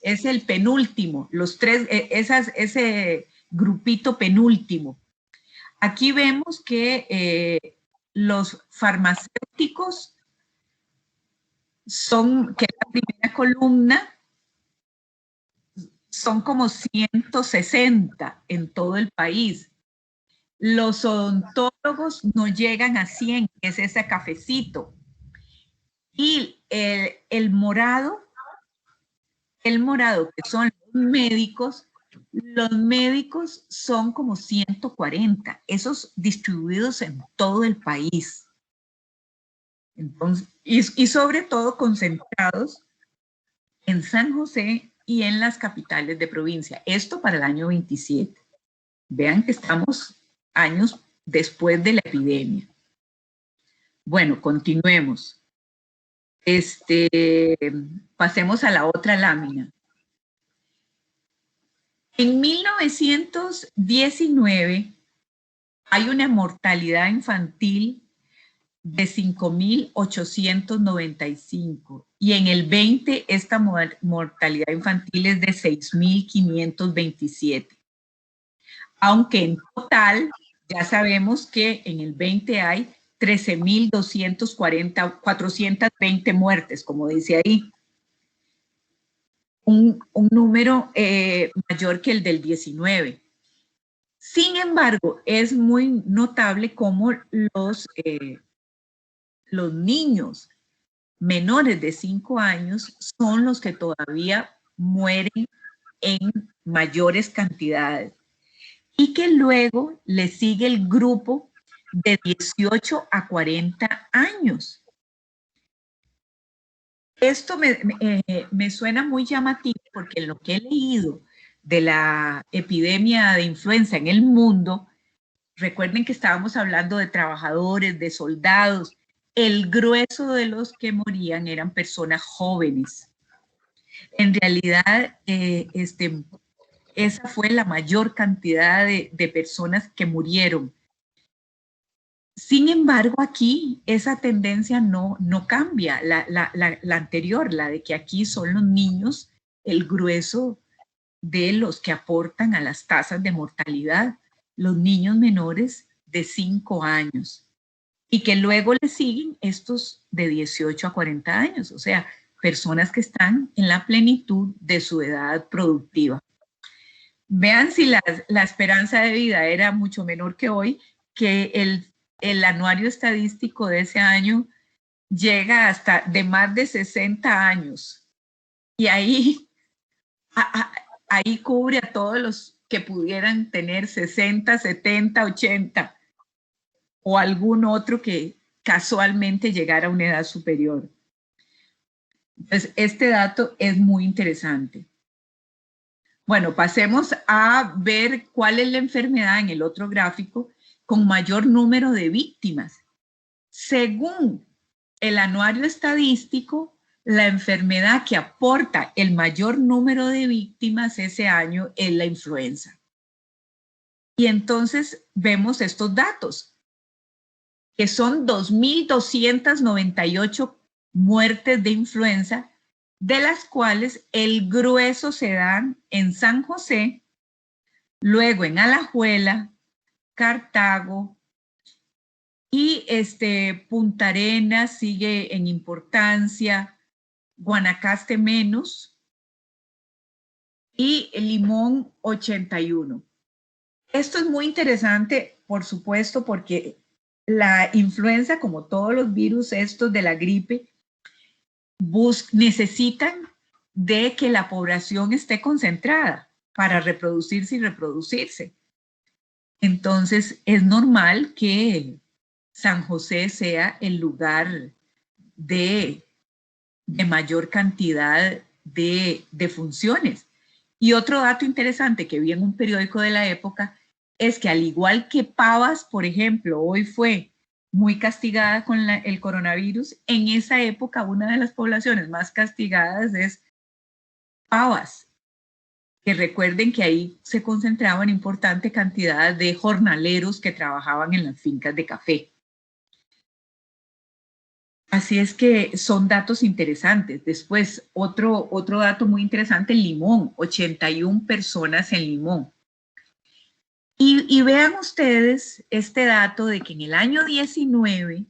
Es el penúltimo, los tres, ese grupito penúltimo. Aquí vemos que los farmacéuticos son, que es la primera columna, son como 160 en todo el país. Los odontólogos no llegan a 100, que es ese cafecito. Y el morado, que son los médicos son como 140, esos distribuidos en todo el país. Entonces, y sobre todo concentrados en San José y en las capitales de provincia. Esto para el año 27. Vean que estamos años después de la epidemia. Bueno, continuemos. Pasemos a la otra lámina. En 1919 hay una mortalidad infantil de 5.895 y en el 20 esta mortalidad infantil es de 6.527. Aunque en total ya sabemos que en el 20 hay 13.420 muertes, como dice ahí. Un número mayor que el del 19. Sin embargo, es muy notable cómo los niños menores de 5 años son los que todavía mueren en mayores cantidades. Y que luego le sigue el grupo de 18 a 40 años. Esto me suena muy llamativo porque en lo que he leído de la epidemia de influenza en el mundo, recuerden que estábamos hablando de trabajadores, de soldados, el grueso de los que morían eran personas jóvenes. En realidad, esa fue la mayor cantidad de personas que murieron. Sin embargo, aquí esa tendencia no cambia, la anterior, la de que aquí son los niños el grueso de los que aportan a las tasas de mortalidad, los niños menores de 5 años, y que luego le siguen estos de 18 a 40 años, o sea, personas que están en la plenitud de su edad productiva. Vean si la esperanza de vida era mucho menor que hoy, que el anuario estadístico de ese año llega hasta de más de 60 años. Y ahí cubre a todos los que pudieran tener 60, 70, 80 o algún otro que casualmente llegara a una edad superior. Entonces, este dato es muy interesante. Bueno, pasemos a ver cuál es la enfermedad en el otro gráfico con mayor número de víctimas. Según el anuario estadístico, la enfermedad que aporta el mayor número de víctimas ese año es la influenza. Y entonces vemos estos datos, que son 2.298 muertes de influenza, de las cuales el grueso se dan en San José, luego en Alajuela, Cartago Y Punta Arenas sigue en importancia, Guanacaste menos, y Limón 81. Esto es muy interesante, por supuesto, porque la influenza, como todos los virus estos de la gripe, necesitan de que la población esté concentrada para reproducirse y reproducirse. Entonces, es normal que San José sea el lugar de mayor cantidad de funciones. Y otro dato interesante que vi en un periódico de la época es que al igual que Pavas, por ejemplo, hoy fue muy castigada con el coronavirus, en esa época una de las poblaciones más castigadas es Pavas, que recuerden que ahí se concentraban importante cantidad de jornaleros que trabajaban en las fincas de café. Así es que son datos interesantes. Después, otro dato muy interesante, Limón, 81 personas en Limón. Y vean ustedes este dato de que en el año 19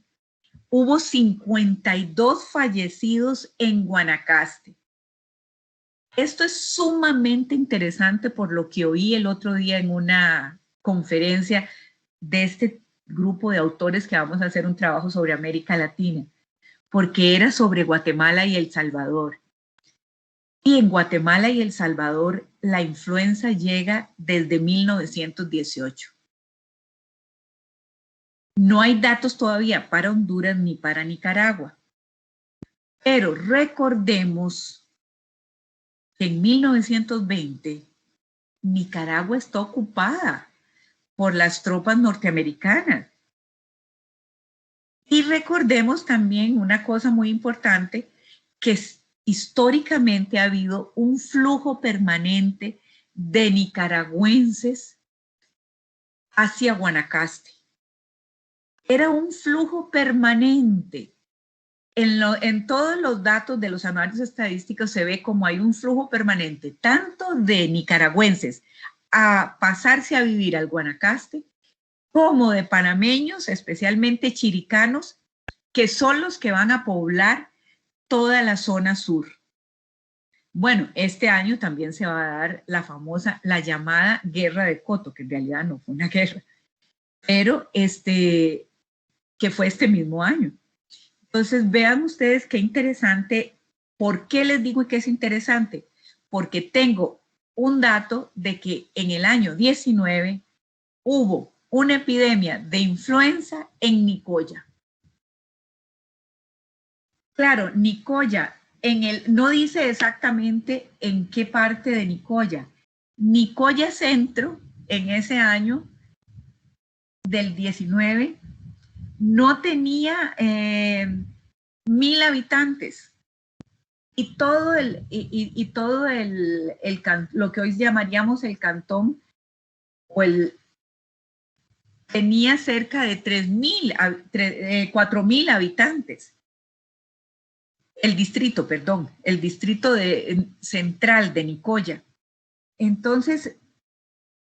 hubo 52 fallecidos en Guanacaste. Esto es sumamente interesante por lo que oí el otro día en una conferencia de este grupo de autores que vamos a hacer un trabajo sobre América Latina, porque era sobre Guatemala y El Salvador. Y en Guatemala y El Salvador la influenza llega desde 1918. No hay datos todavía para Honduras ni para Nicaragua, pero recordemos que en 1920 Nicaragua está ocupada por las tropas norteamericanas. Y recordemos también una cosa muy importante, que históricamente ha habido un flujo permanente de nicaragüenses hacia Guanacaste. Era un flujo permanente. En todos los datos de los anuarios estadísticos se ve como hay un flujo permanente, tanto de nicaragüenses a pasarse a vivir al Guanacaste, como de panameños, especialmente chiricanos, que son los que van a poblar toda la zona sur. Bueno, este año también se va a dar la llamada Guerra de Coto, que en realidad no fue una guerra, pero que fue este mismo año. Entonces, vean ustedes qué interesante. ¿Por qué les digo que es interesante? Porque tengo un dato de que en el año 19 hubo una epidemia de influenza en Nicoya. Claro, Nicoya, no dice exactamente en qué parte de Nicoya. Nicoya Centro, en ese año del 19, no tenía 1,000 habitantes. Y todo lo que hoy llamaríamos el cantón, tenía cerca de 4,000 habitantes. El distrito central de Nicoya. Entonces,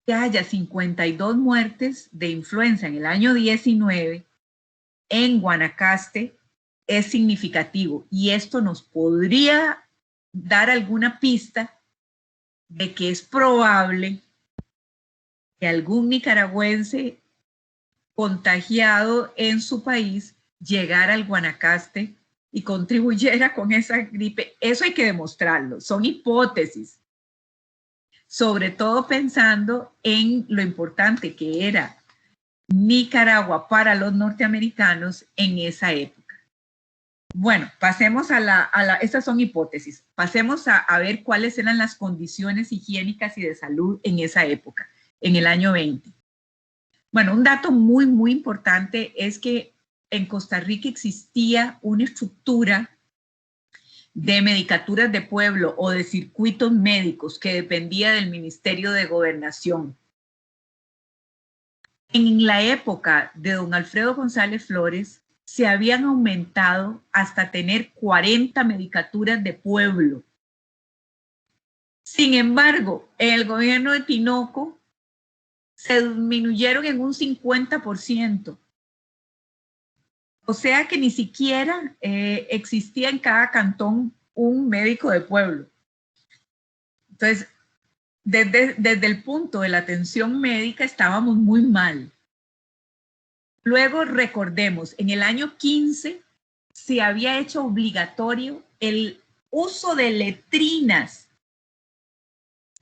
que haya 52 muertes de influenza en el año 19 en Guanacaste es significativo, y esto nos podría dar alguna pista de que es probable que algún nicaragüense contagiado en su país llegara al Guanacaste y contribuyera con esa gripe. Eso hay que demostrarlo, son hipótesis, sobre todo pensando en lo importante que era Nicaragua para los norteamericanos en esa época. Bueno, pasemos estas son hipótesis, pasemos a ver cuáles eran las condiciones higiénicas y de salud en esa época, en el año 20. Bueno, un dato muy, muy importante es que en Costa Rica existía una estructura de medicaturas de pueblo o de circuitos médicos que dependía del Ministerio de Gobernación. En la época de don Alfredo González Flores, se habían aumentado hasta tener 40 medicaturas de pueblo. Sin embargo, en el gobierno de Tinoco se disminuyeron en un 50%. O sea que ni siquiera existía en cada cantón un médico de pueblo. Entonces, desde el punto de la atención médica estábamos muy mal. Luego recordemos, en el año 15 se había hecho obligatorio el uso de letrinas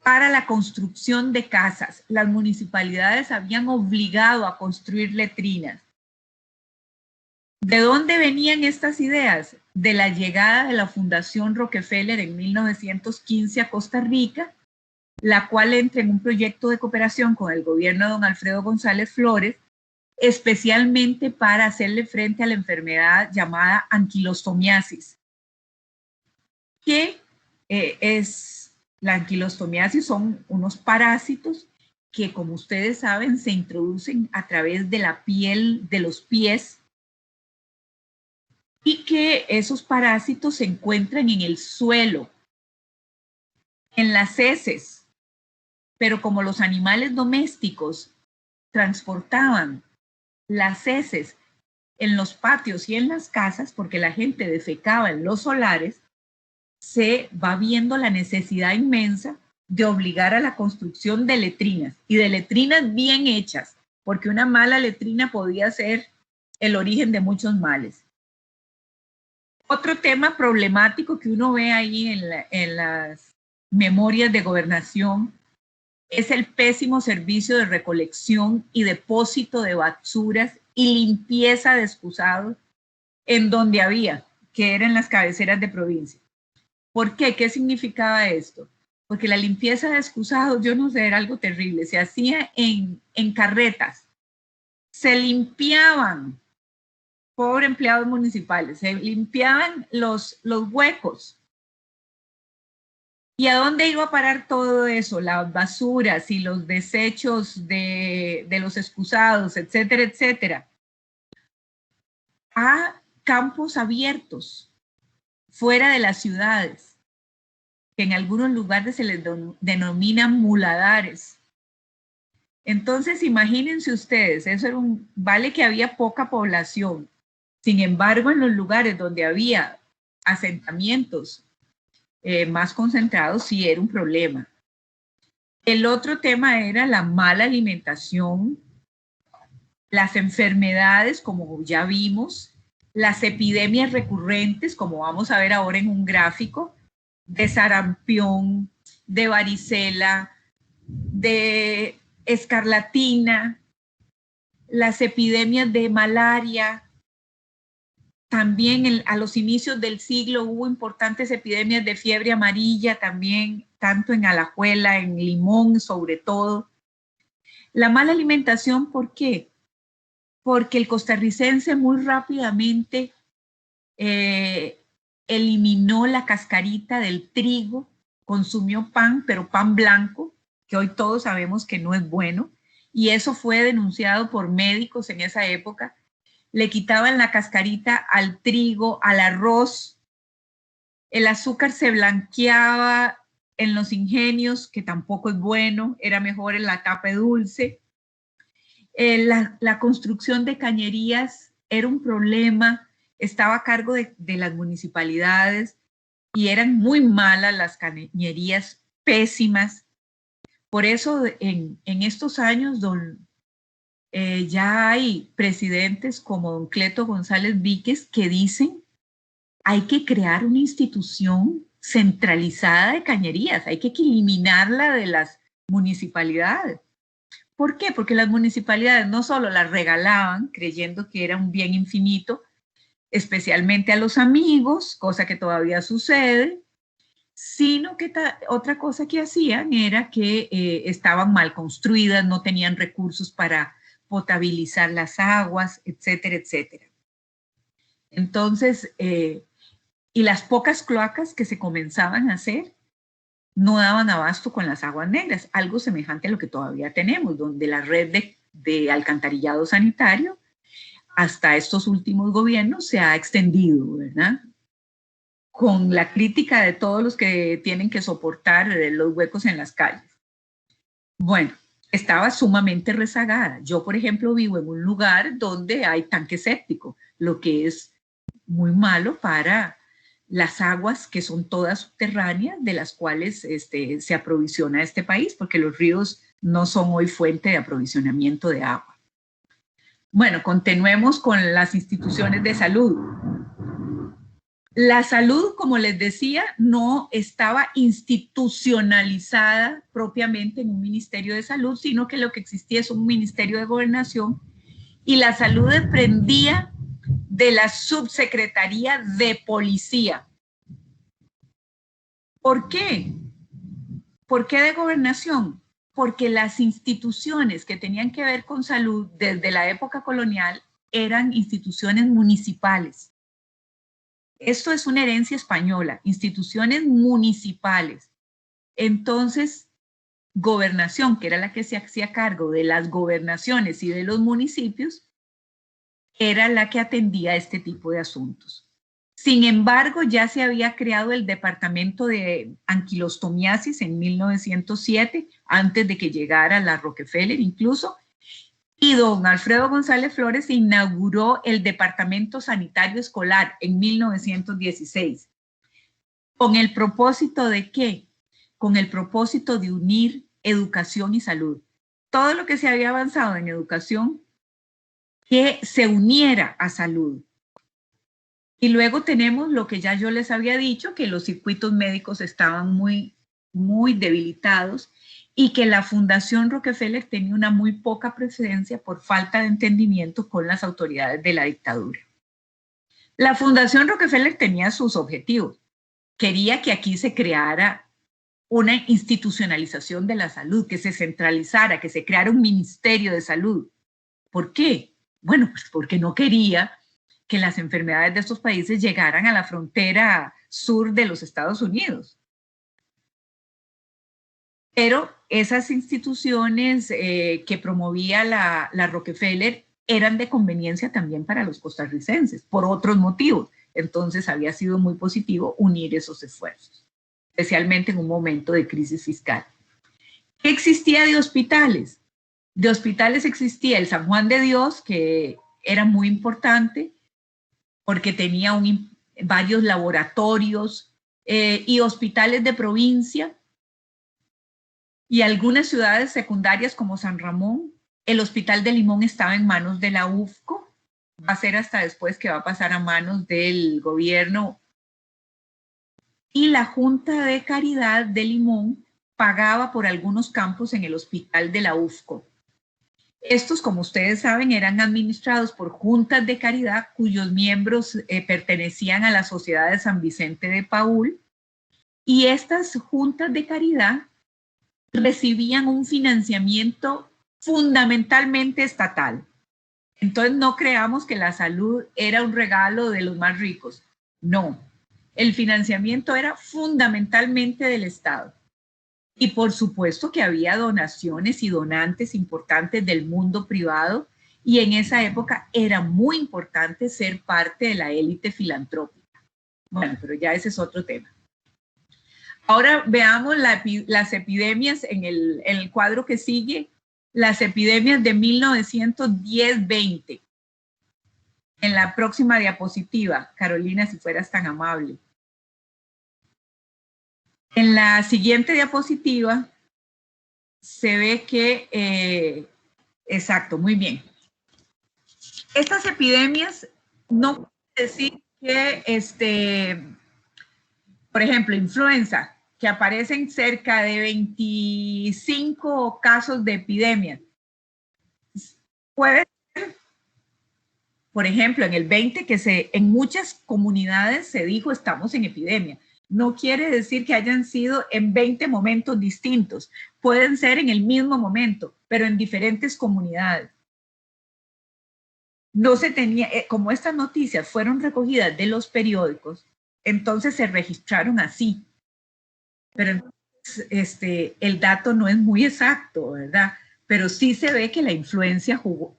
para la construcción de casas. Las municipalidades habían obligado a construir letrinas. ¿De dónde venían estas ideas? De la llegada de la Fundación Rockefeller en 1915 a Costa Rica, la cual entra en un proyecto de cooperación con el gobierno de don Alfredo González Flores, especialmente para hacerle frente a la enfermedad llamada anquilostomiasis, que es la anquilostomiasis, son unos parásitos que, como ustedes saben, se introducen a través de la piel de los pies y que esos parásitos se encuentran en el suelo, en las heces, pero como los animales domésticos transportaban las heces en los patios y en las casas, porque la gente defecaba en los solares, se va viendo la necesidad inmensa de obligar a la construcción de letrinas, y de letrinas bien hechas, porque una mala letrina podía ser el origen de muchos males. Otro tema problemático que uno ve ahí en las memorias de gobernación es el pésimo servicio de recolección y depósito de basuras y limpieza de excusados en donde había, que eran las cabeceras de provincia. ¿Por qué? ¿Qué significaba esto? Porque la limpieza de excusados, yo no sé, era algo terrible. Se hacía en carretas. Se limpiaban, pobre empleados municipales, se limpiaban los huecos. ¿Y a dónde iba a parar todo eso? Las basuras y los desechos de los excusados, etcétera, etcétera. A campos abiertos, fuera de las ciudades, que en algunos lugares se les denominan muladares. Entonces, imagínense ustedes, eso era vale que había poca población. Sin embargo, en los lugares donde había asentamientos más concentrados, sí era un problema. El otro tema era la mala alimentación, las enfermedades, como ya vimos, las epidemias recurrentes, como vamos a ver ahora en un gráfico, de sarampión, de varicela, de escarlatina, las epidemias de malaria. También a los inicios del siglo hubo importantes epidemias de fiebre amarilla, también tanto en Alajuela, en Limón sobre todo. La mala alimentación, ¿por qué? Porque el costarricense muy rápidamente eliminó la cascarita del trigo, consumió pan, pero pan blanco, que hoy todos sabemos que no es bueno, y eso fue denunciado por médicos en esa época. Le quitaban la cascarita al trigo, al arroz, el azúcar se blanqueaba en los ingenios, que tampoco es bueno, era mejor en la tapa dulce. La construcción de cañerías era un problema, estaba a cargo de las municipalidades y eran muy malas las cañerías, pésimas. Por eso en estos años ya hay presidentes como don Cleto González Víquez que dicen hay que crear una institución centralizada de cañerías, hay que eliminarla de las municipalidades. ¿Por qué? Porque las municipalidades no solo las regalaban creyendo que era un bien infinito, especialmente a los amigos, cosa que todavía sucede, sino que otra cosa que hacían era que estaban mal construidas, no tenían recursos para potabilizar las aguas, etcétera, etcétera. Entonces, y las pocas cloacas que se comenzaban a hacer no daban abasto con las aguas negras, algo semejante a lo que todavía tenemos, donde la red de alcantarillado sanitario hasta estos últimos gobiernos se ha extendido, ¿verdad? Con la crítica de todos los que tienen que soportar los huecos en las calles. Bueno, estaba sumamente rezagada. Yo, por ejemplo, vivo en un lugar donde hay tanque séptico. lo que es muy malo para las aguas que son todas subterráneas de las cuales se aprovisiona este país, porque los ríos no son hoy fuente de aprovisionamiento de agua. Bueno, continuemos con las instituciones de salud. La salud, como les decía, no estaba institucionalizada propiamente en un ministerio de salud, sino que lo que existía es un ministerio de gobernación y la salud dependía de la subsecretaría de policía. ¿Por qué? ¿Por qué de gobernación? Porque las instituciones que tenían que ver con salud desde la época colonial eran instituciones municipales. Esto es una herencia española, instituciones municipales. Entonces, gobernación, que era la que se hacía cargo de las gobernaciones y de los municipios, era la que atendía este tipo de asuntos. Sin embargo, ya se había creado el departamento de anquilostomiasis en 1907, antes de que llegara la Rockefeller incluso, y don Alfredo González Flores inauguró el Departamento Sanitario Escolar en 1916. ¿Con el propósito de qué? Con el propósito de unir educación y salud. Todo lo que se había avanzado en educación, que se uniera a salud. Y luego tenemos lo que ya yo les había dicho, que los circuitos médicos estaban muy debilitados y que la Fundación Rockefeller tenía una muy poca presencia por falta de entendimiento con las autoridades de la dictadura. La Fundación Rockefeller tenía sus objetivos. Quería que aquí se creara una institucionalización de la salud, que se centralizara, que se creara un ministerio de salud. ¿Por qué? Bueno, pues porque no quería que las enfermedades de estos países llegaran a la frontera sur de los Estados Unidos. Pero esas instituciones que promovía la Rockefeller eran de conveniencia también para los costarricenses, por otros motivos. Entonces había sido muy positivo unir esos esfuerzos, especialmente en un momento de crisis fiscal. ¿Qué existía de hospitales? De hospitales existía el San Juan de Dios, que era muy importante, porque tenía varios laboratorios y hospitales de provincia y algunas ciudades secundarias como San Ramón. El Hospital de Limón estaba en manos de la UFCO, va a ser hasta después que va a pasar a manos del gobierno. Y la Junta de Caridad de Limón pagaba por algunos campos en el hospital de la UFCO. Estos, como ustedes saben, eran administrados por juntas de caridad cuyos miembros pertenecían a la Sociedad de San Vicente de Paúl, y estas juntas de caridad recibían un financiamiento fundamentalmente estatal. Entonces no creamos que la salud era un regalo de los más ricos. No, el financiamiento era fundamentalmente del Estado. Y por supuesto que había donaciones y donantes importantes del mundo privado, y en esa época era muy importante ser parte de la élite filantrópica. Bueno, pero ya ese es otro tema. Ahora veamos las epidemias en el cuadro que sigue, las epidemias de 1910-20. En la próxima diapositiva, Carolina, si fueras tan amable. En la siguiente diapositiva se ve que, exacto, muy bien. Estas epidemias no quiere decir que, por ejemplo, influenza, que aparecen cerca de 25 casos de epidemia. Puede ser, por ejemplo, en el 20, que en muchas comunidades se dijo estamos en epidemia. No quiere decir que hayan sido en 20 momentos distintos. Pueden ser en el mismo momento, pero en diferentes comunidades. No se tenía, como estas noticias fueron recogidas de los periódicos, entonces se registraron así. Pero entonces, el dato no es muy exacto, ¿verdad? Pero sí se ve que la influenza jugó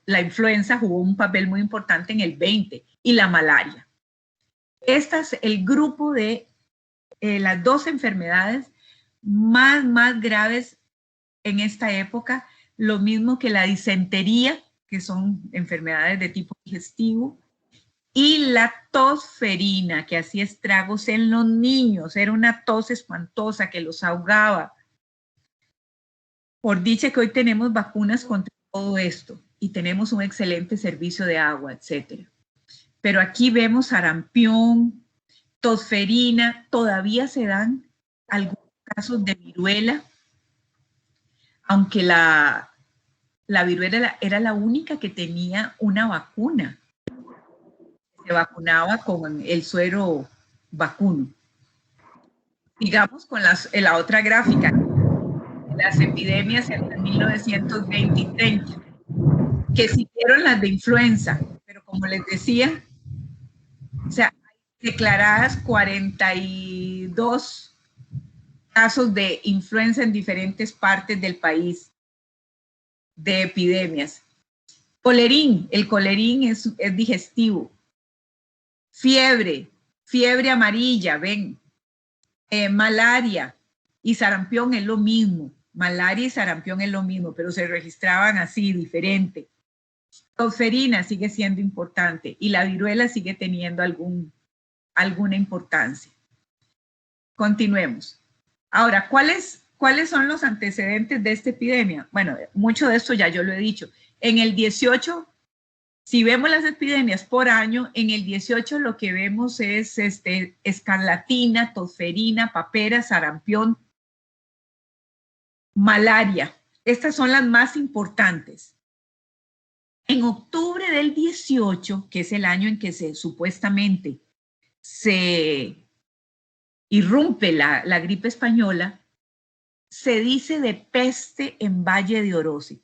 un papel muy importante en el 20 y la malaria. Este es el grupo de las dos enfermedades más graves en esta época, lo mismo que la disentería, que son enfermedades de tipo digestivo, y la tosferina, que hacía estragos en los niños. Era una tos espantosa que los ahogaba. Por dicha que hoy tenemos vacunas contra todo esto y tenemos un excelente servicio de agua, etc. Pero aquí vemos sarampión, tosferina, todavía se dan algunos casos de viruela, aunque la viruela era la única que tenía una vacuna. Se vacunaba con el suero vacuno. Digamos con la otra gráfica, las epidemias entre 1920 y 30, que siguieron las de influenza, pero como les decía, o sea, declaradas 42 casos de influenza en diferentes partes del país, de epidemias. Colerín, el colerín es digestivo. Fiebre amarilla, ven. Malaria y sarampión es lo mismo. Malaria y sarampión es lo mismo, pero se registraban así, diferente. Tosferina sigue siendo importante y la viruela sigue teniendo alguna importancia. Continuemos. Ahora, ¿cuáles son los antecedentes de esta epidemia? Bueno, mucho de esto ya yo lo he dicho. En el 18, si vemos las epidemias por año, en el 18 lo que vemos es escarlatina, tosferina, papera, sarampión, malaria. Estas son las más importantes. En octubre del 18, que es el año en que supuestamente se irrumpe la gripe española, se dice de peste en Valle de Orosi.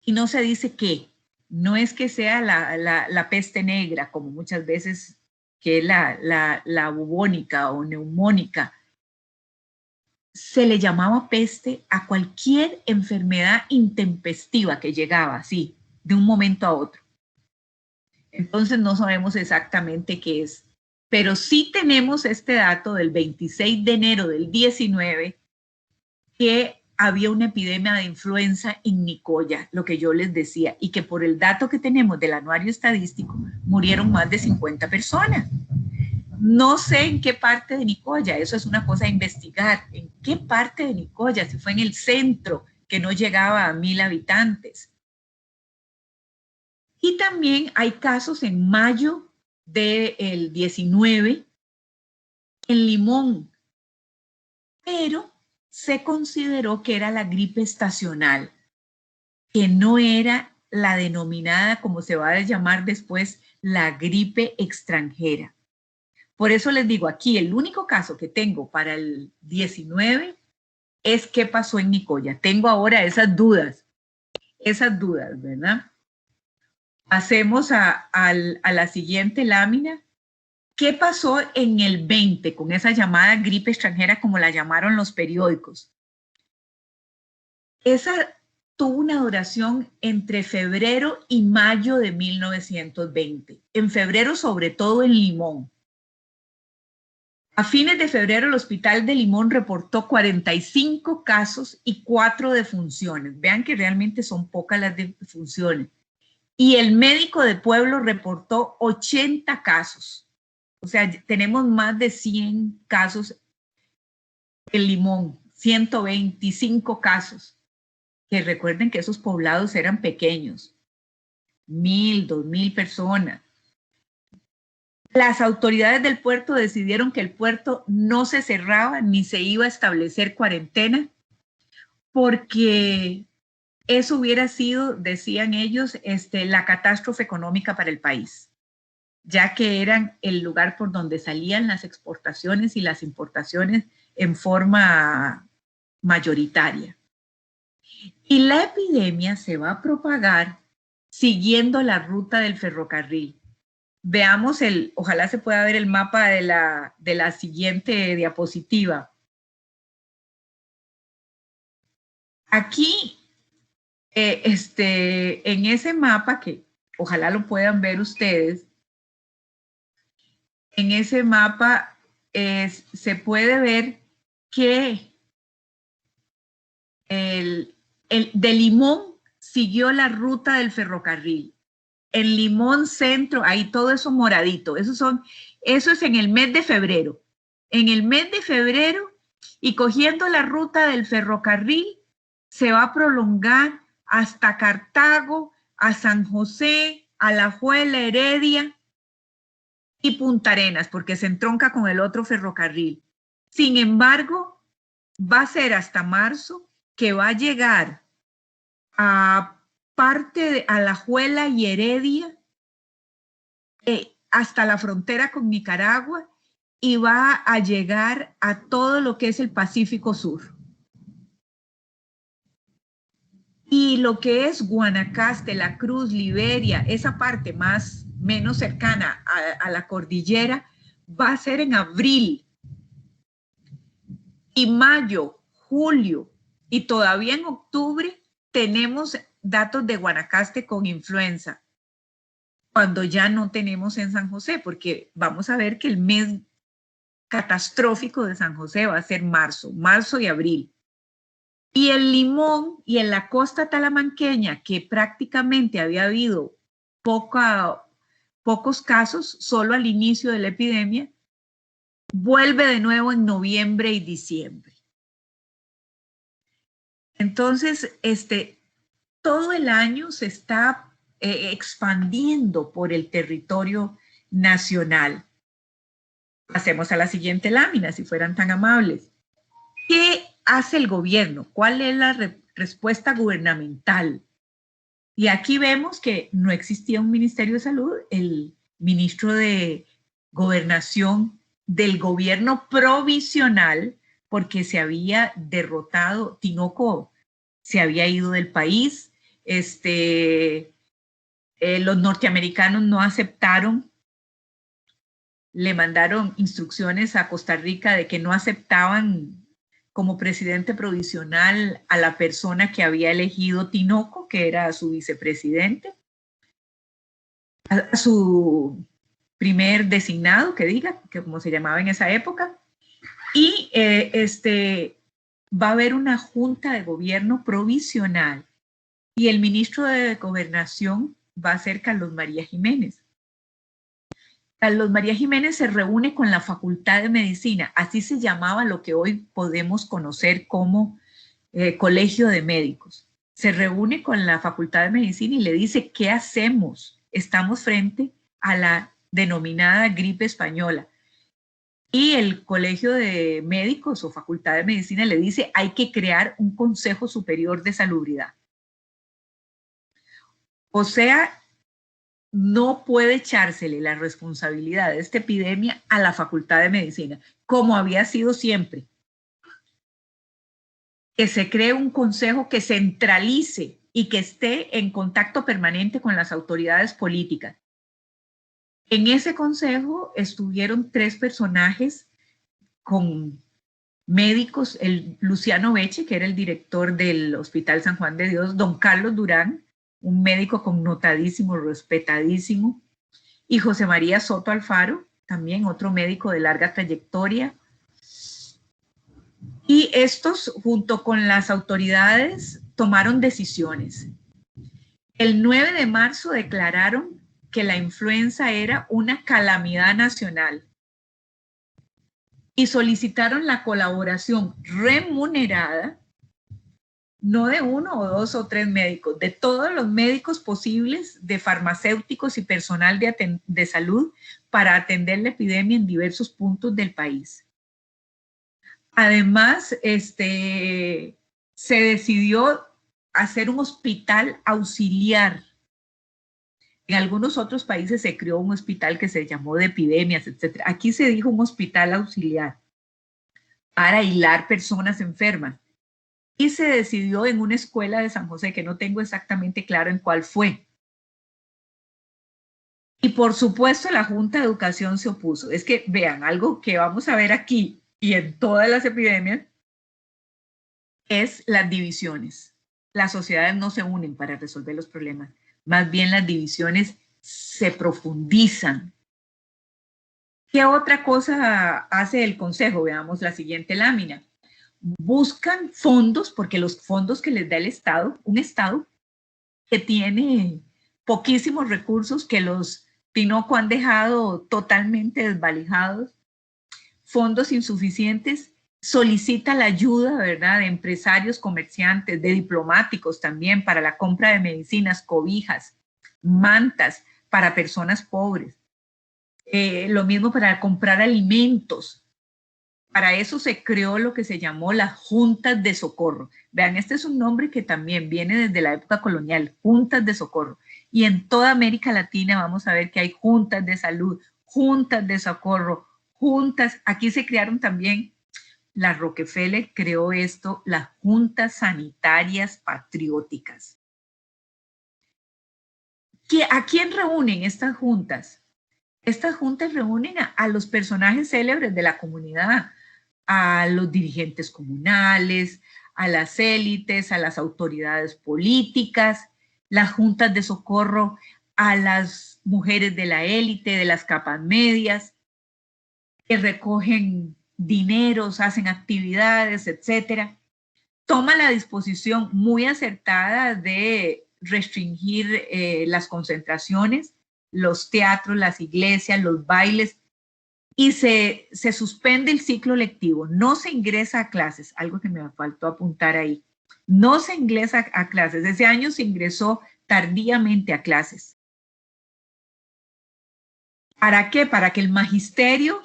Y no se dice qué. No es que sea la peste negra, como muchas veces que es la bubónica o neumónica. Se le llamaba peste a cualquier enfermedad intempestiva que llegaba así, de un momento a otro. Entonces no sabemos exactamente qué es, pero sí tenemos este dato del 26 de enero del 19, que había una epidemia de influenza en Nicoya, lo que yo les decía, y que por el dato que tenemos del anuario estadístico, murieron más de 50 personas. No sé en qué parte de Nicoya, eso es una cosa a investigar, en qué parte de Nicoya, si fue en el centro, que no llegaba a 1000 habitantes. Y también hay casos en mayo del 19 en Limón, pero se consideró que era la gripe estacional, que no era la denominada, como se va a llamar después, la gripe extranjera. Por eso les digo, aquí el único caso que tengo para el 19 es qué pasó en Nicoya. Tengo ahora esas dudas, ¿verdad? Pasemos a la siguiente lámina. ¿Qué pasó en el 20 con esa llamada gripe extranjera, como la llamaron los periódicos? Esa tuvo una duración entre febrero y mayo de 1920. En febrero, sobre todo en Limón. A fines de febrero, el Hospital de Limón reportó 45 casos y 4 defunciones. Vean que realmente son pocas las defunciones. Y el médico de pueblo reportó 80 casos. O sea, tenemos más de 100 casos en Limón, 125 casos. Que recuerden que esos poblados eran pequeños, 1000, 2000 personas. Las autoridades del puerto decidieron que el puerto no se cerraba ni se iba a establecer cuarentena porque eso hubiera sido, decían ellos, la catástrofe económica para el país, ya que eran el lugar por donde salían las exportaciones y las importaciones en forma mayoritaria. Y la epidemia se va a propagar siguiendo la ruta del ferrocarril. Veamos ojalá se pueda ver el mapa de la siguiente diapositiva. Aquí, en ese mapa, que ojalá lo puedan ver ustedes, en ese mapa se puede ver que de Limón siguió la ruta del ferrocarril. en Limón Centro, ahí todo eso moradito. Eso es en el mes de febrero. En el mes de febrero, y cogiendo la ruta del ferrocarril, se va a prolongar hasta Cartago, a San José, Alajuela, Heredia y Punta Arenas, porque se entronca con el otro ferrocarril. Sin embargo, va a ser hasta marzo que va a llegar a parte de Alajuela y Heredia, hasta la frontera con Nicaragua, y va a llegar a todo lo que es el Pacífico Sur. Y lo que es Guanacaste, La Cruz, Liberia, esa parte menos cercana a la cordillera, va a ser en abril. Y mayo, julio y todavía en octubre tenemos datos de Guanacaste con influenza, cuando ya no tenemos en San José, porque vamos a ver que el mes catastrófico de San José va a ser marzo y abril. Y el Limón y en la costa talamanqueña, que prácticamente había habido pocos casos, solo al inicio de la epidemia, vuelve de nuevo en noviembre y diciembre. Entonces, todo el año se está expandiendo por el territorio nacional. Pasemos a la siguiente lámina, si fueran tan amables. ¿Qué hace el gobierno? ¿Cuál es la respuesta gubernamental? Y aquí vemos que no existía un Ministerio de Salud. El ministro de Gobernación del gobierno provisional, porque se había derrotado, Tinoco se había ido del país, los norteamericanos no aceptaron, le mandaron instrucciones a Costa Rica de que no aceptaban como presidente provisional a la persona que había elegido Tinoco, que era su vicepresidente, a su primer designado, que como se llamaba en esa época, y va a haber una junta de gobierno provisional y el ministro de Gobernación va a ser Carlos María Jiménez. Carlos María Jiménez se reúne con la Facultad de Medicina, así se llamaba lo que hoy podemos conocer como Colegio de Médicos. Se reúne con la Facultad de Medicina y le dice, ¿qué hacemos? Estamos frente a la denominada gripe española. Y el Colegio de Médicos o Facultad de Medicina le dice, hay que crear un Consejo Superior de Salubridad. O sea, no puede echársele la responsabilidad de esta epidemia a la Facultad de Medicina, como había sido siempre. Que se cree un consejo que centralice y que esté en contacto permanente con las autoridades políticas. En ese consejo estuvieron 3 personajes con médicos, el Luciano Beche, que era el director del Hospital San Juan de Dios, don Carlos Durán, un médico connotadísimo, respetadísimo, y José María Soto Alfaro, también otro médico de larga trayectoria. Y estos, junto con las autoridades, tomaron decisiones. El 9 de marzo declararon que la influenza era una calamidad nacional y solicitaron la colaboración remunerada, no de 1 o 2 o 3 médicos, de todos los médicos posibles, de farmacéuticos y personal de salud para atender la epidemia en diversos puntos del país. Además, se decidió hacer un hospital auxiliar. En algunos otros países se creó un hospital que se llamó de epidemias, etc. Aquí se dijo un hospital auxiliar para aislar personas enfermas. Y se decidió en una escuela de San José, que no tengo exactamente claro en cuál fue. Y por supuesto la Junta de Educación se opuso. Es que vean, algo que vamos a ver aquí y en todas las epidemias es las divisiones. Las sociedades no se unen para resolver los problemas. Más bien las divisiones se profundizan. ¿Qué otra cosa hace el Consejo? Veamos la siguiente lámina. Buscan fondos, porque los fondos que les da el Estado, un Estado que tiene poquísimos recursos que los Tinoco han dejado totalmente desvalijados, fondos insuficientes, solicita la ayuda, ¿verdad?, de empresarios, comerciantes, de diplomáticos también para la compra de medicinas, cobijas, mantas para personas pobres. Lo mismo para comprar alimentos. Para eso se creó lo que se llamó las juntas de socorro. Vean, este es un nombre que también viene desde la época colonial, juntas de socorro. Y en toda América Latina vamos a ver que hay juntas de salud, juntas de socorro, juntas. Aquí se crearon también, la Rockefeller creó esto, las juntas sanitarias patrióticas. ¿A quién reúnen estas juntas? Estas juntas reúnen a los personajes célebres de la comunidad, a los dirigentes comunales, a las élites, a las autoridades políticas, las juntas de socorro a las mujeres de la élite, de las capas medias, que recogen dineros, hacen actividades, etc. Toma la disposición muy acertada de restringir las concentraciones, los teatros, las iglesias, los bailes, y se suspende el ciclo lectivo. No se ingresa a clases, algo que me faltó apuntar ahí. No se ingresa a clases. Ese año se ingresó tardíamente a clases. ¿Para qué? Para que el magisterio,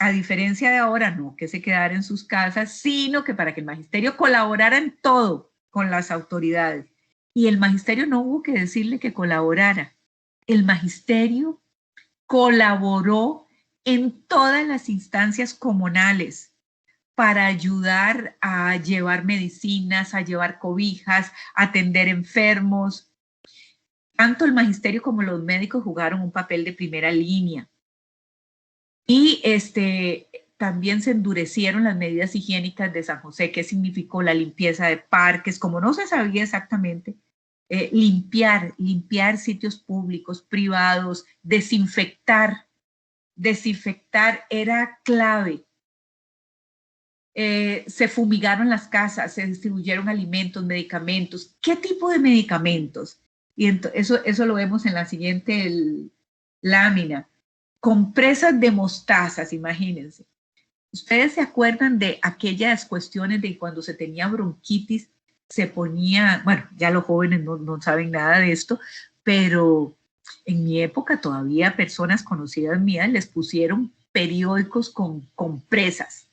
a diferencia de ahora, no que se quedara en sus casas, sino que para que el magisterio colaborara en todo con las autoridades. Y el magisterio no hubo que decirle que colaborara. El magisterio colaboró en todas las instancias comunales para ayudar a llevar medicinas, a llevar cobijas, a atender enfermos. Tanto el magisterio como los médicos jugaron un papel de primera línea. Y también se endurecieron las medidas higiénicas de San José. ¿Qué significó la limpieza de parques? Como no se sabía exactamente, limpiar sitios públicos, privados, desinfectar era clave. Se fumigaron las casas, se distribuyeron alimentos, medicamentos. ¿Qué tipo de medicamentos? Y eso lo vemos en la siguiente lámina. Compresas de mostazas, imagínense. ¿Ustedes se acuerdan de aquellas cuestiones de cuando se tenía bronquitis, se ponía, bueno, ya los jóvenes no saben nada de esto, pero en mi época todavía personas conocidas mías les pusieron periódicos con compresas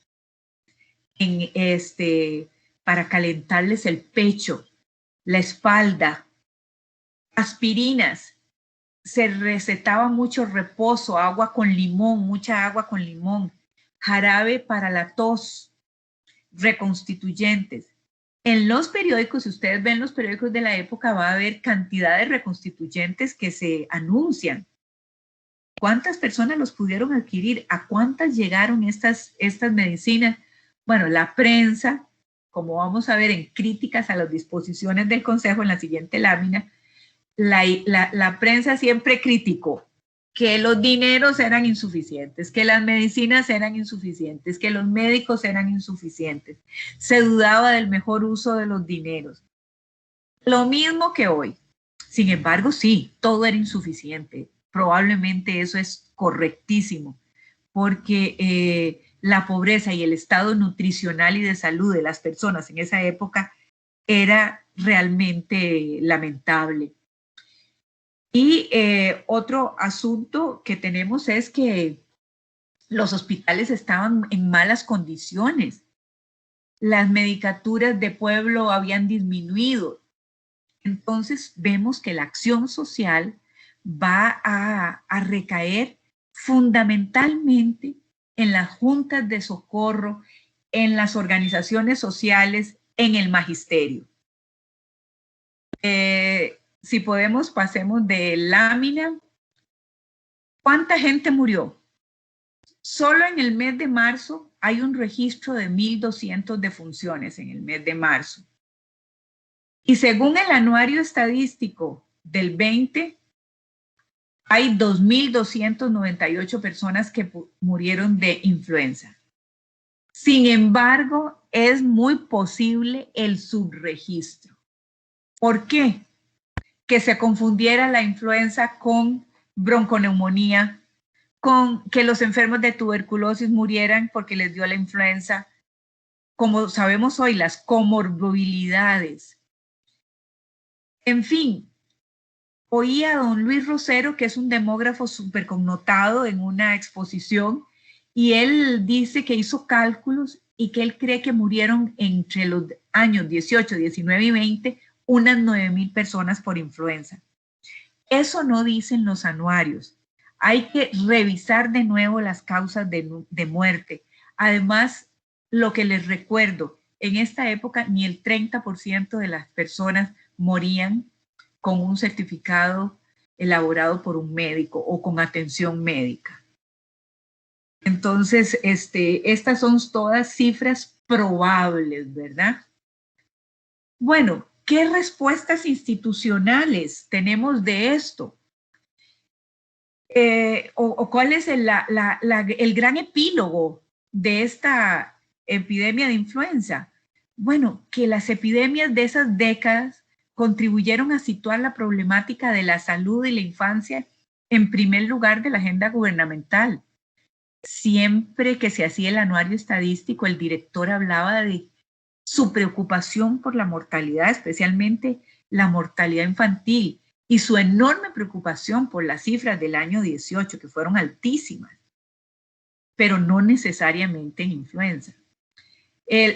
para calentarles el pecho, la espalda, aspirinas. Se recetaba mucho reposo, agua con limón, mucha agua con limón, jarabe para la tos, reconstituyentes. En los periódicos, si ustedes ven los periódicos de la época, va a haber cantidad de reconstituyentes que se anuncian. ¿Cuántas personas los pudieron adquirir? ¿A cuántas llegaron estas medicinas? Bueno, la prensa, como vamos a ver en críticas a las disposiciones del Consejo en la siguiente lámina, la prensa siempre criticó que los dineros eran insuficientes, que las medicinas eran insuficientes, que los médicos eran insuficientes. Se dudaba del mejor uso de los dineros. Lo mismo que hoy. Sin embargo, sí, todo era insuficiente. Probablemente eso es correctísimo, porque la pobreza y el estado nutricional y de salud de las personas en esa época era realmente lamentable. Y otro asunto que tenemos es que los hospitales estaban en malas condiciones. Las medicaturas de pueblo habían disminuido. Entonces vemos que la acción social va a recaer fundamentalmente en las juntas de socorro, en las organizaciones sociales, en el magisterio. Si podemos, pasemos de lámina. ¿Cuánta gente murió? Solo en el mes de marzo hay un registro de 1.200 defunciones en el mes de marzo. Y según el anuario estadístico del 20, hay 2.298 personas que murieron de influenza. Sin embargo, es muy posible el subregistro. ¿Por qué? que se confundiera la influenza con bronconeumonía, con que los enfermos de tuberculosis murieran porque les dio la influenza. Como sabemos hoy, las comorbilidades. En fin, oí a don Luis Rosero, que es un demógrafo súper connotado, en una exposición, y él dice que hizo cálculos y que él cree que murieron entre los años 18, 19 y 20 unas 9,000 personas por influenza. Eso no dicen los anuarios. Hay que revisar de nuevo las causas de muerte. Además, lo que les recuerdo, en esta época ni el 30% de las personas morían con un certificado elaborado por un médico o con atención médica. Entonces, estas son todas cifras probables, ¿verdad? Bueno, ¿qué respuestas institucionales tenemos de esto? ¿Cuál es el gran epílogo de esta epidemia de influenza? Bueno, que las epidemias de esas décadas contribuyeron a situar la problemática de la salud y la infancia en primer lugar de la agenda gubernamental. Siempre que se hacía el anuario estadístico, el director hablaba de su preocupación por la mortalidad, especialmente la mortalidad infantil, y su enorme preocupación por las cifras del año 18, que fueron altísimas, pero no necesariamente en influenza.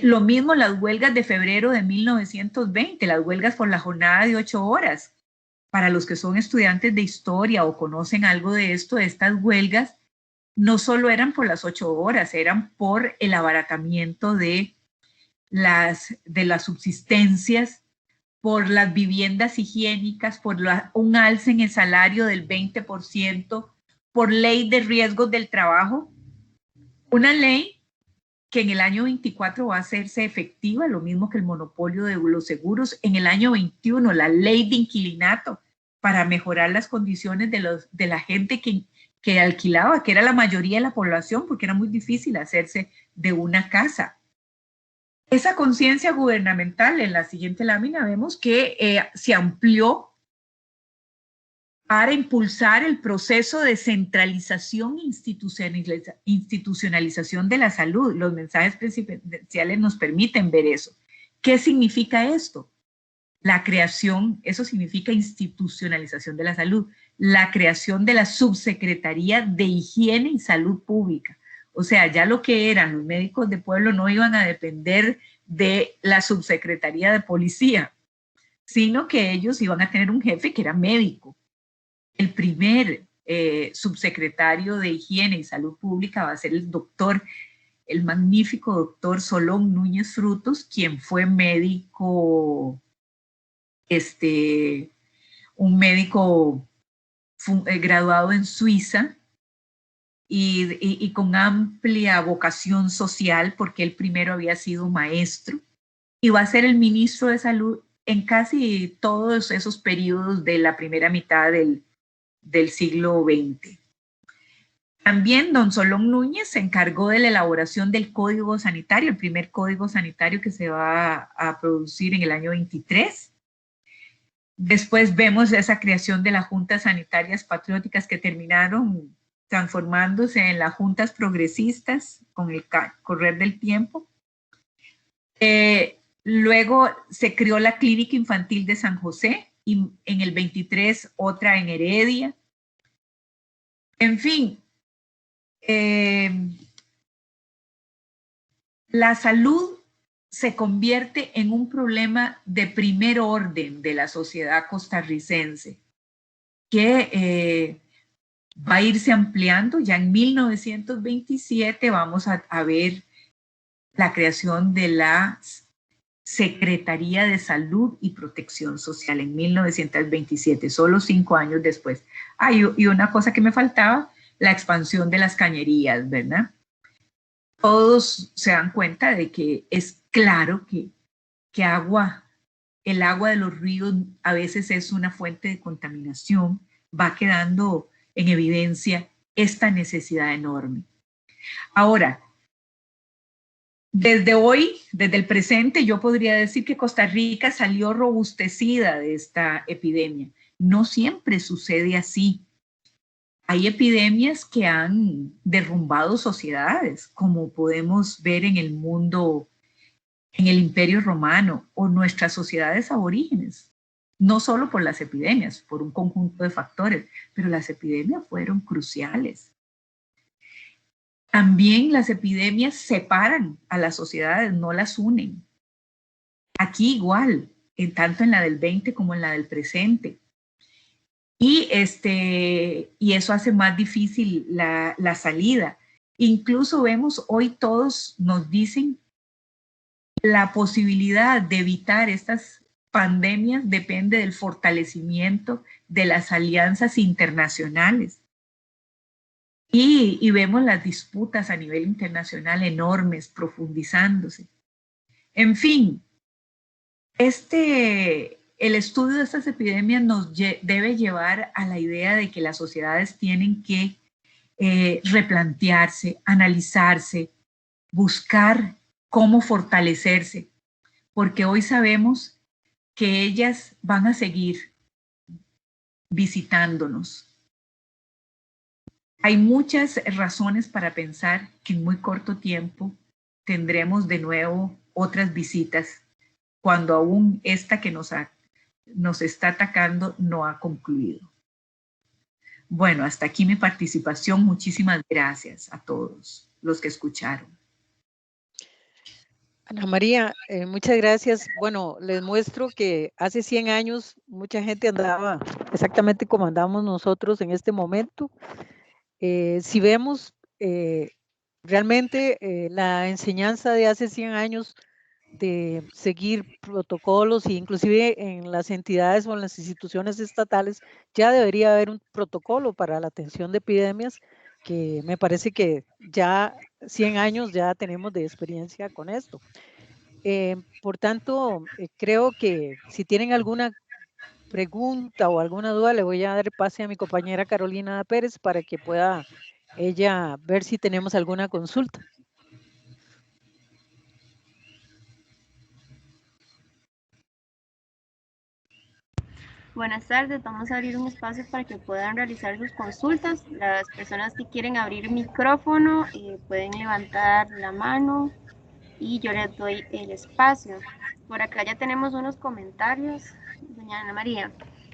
Lo mismo las huelgas de febrero de 1920, las huelgas por la jornada de 8 horas. Para los que son estudiantes de historia o conocen algo de esto, estas huelgas no solo eran por las 8 horas, eran por el abaratamiento de las subsistencias, por las viviendas higiénicas, por un alza en el salario del 20%, por ley de riesgos del trabajo, una ley que en el año 24 va a hacerse efectiva, lo mismo que el monopolio de los seguros. En el año 21, la ley de inquilinato para mejorar las condiciones de la gente que alquilaba, que era la mayoría de la población, porque era muy difícil hacerse de una casa. Esa conciencia gubernamental, en la siguiente lámina vemos que se amplió para impulsar el proceso de centralización e institucionalización de la salud. Los mensajes presidenciales nos permiten ver eso. ¿Qué significa esto? La creación, eso significa institucionalización de la salud, la creación de la Subsecretaría de Higiene y Salud Pública. O sea, ya lo que eran los médicos de pueblo no iban a depender de la Subsecretaría de Policía, sino que ellos iban a tener un jefe que era médico. El primer subsecretario de Higiene y Salud Pública va a ser el magnífico doctor Solón Núñez Frutos, quien fue médico, un médico graduado en Suiza y con amplia vocación social, porque él primero había sido maestro, y va a ser el ministro de Salud en casi todos esos periodos de la primera mitad del siglo XX. También don Solón Núñez se encargó de la elaboración del Código Sanitario, el primer Código Sanitario que se va a producir en el año 23. Después vemos esa creación de las juntas sanitarias patrióticas que terminaron transformándose en las juntas progresistas con el correr del tiempo. Luego se creó la Clínica Infantil de San José y en el 23 otra en Heredia. En fin, la salud se convierte en un problema de primer orden de la sociedad costarricense, que va a irse ampliando. Ya en 1927 vamos a ver la creación de la Secretaría de Salud y Protección Social en 1927, solo 5 años después. Y una cosa que me faltaba, la expansión de las cañerías, ¿verdad? Todos se dan cuenta de que es claro que el agua de los ríos a veces es una fuente de contaminación. Va quedando en evidencia esta necesidad enorme. Ahora, desde hoy, desde el presente, yo podría decir que Costa Rica salió robustecida de esta epidemia. no siempre sucede así. Hay epidemias que han derrumbado sociedades, como podemos ver en el mundo, en el Imperio Romano o nuestras sociedades aborígenes. No solo por las epidemias, por un conjunto de factores, pero las epidemias fueron cruciales. También las epidemias separan a las sociedades, no las unen. Aquí igual, tanto en la del 20 como en la del presente. Y eso hace más difícil la salida. Incluso vemos hoy todos nos dicen la posibilidad de evitar estas pandemias depende del fortalecimiento de las alianzas internacionales. Y vemos las disputas a nivel internacional enormes, profundizándose. En fin, el estudio de estas epidemias nos debe llevar a la idea de que las sociedades tienen que replantearse, analizarse, buscar cómo fortalecerse, porque hoy sabemos que ellas van a seguir visitándonos. Hay muchas razones para pensar que en muy corto tiempo tendremos de nuevo otras visitas, cuando aún esta que nos está atacando no ha concluido. Bueno, hasta aquí mi participación. Muchísimas gracias a todos los que escucharon. Ana María, muchas gracias. Bueno, les muestro que hace 100 años mucha gente andaba exactamente como andamos nosotros en este momento. Si vemos realmente la enseñanza de hace 100 años de seguir protocolos e inclusive en las entidades o en las instituciones estatales ya debería haber un protocolo para la atención de epidemias, que me parece que ya 100 años ya tenemos de experiencia con esto. Por tanto, creo que si tienen alguna pregunta o alguna duda, le voy a dar pase a mi compañera Carolina Pérez para que pueda ella ver si tenemos alguna consulta. Buenas tardes, vamos a abrir un espacio para que puedan realizar sus consultas. Las personas que quieren abrir micrófono pueden levantar la mano y yo les doy el espacio. Por acá ya tenemos unos comentarios. Doña Ana María,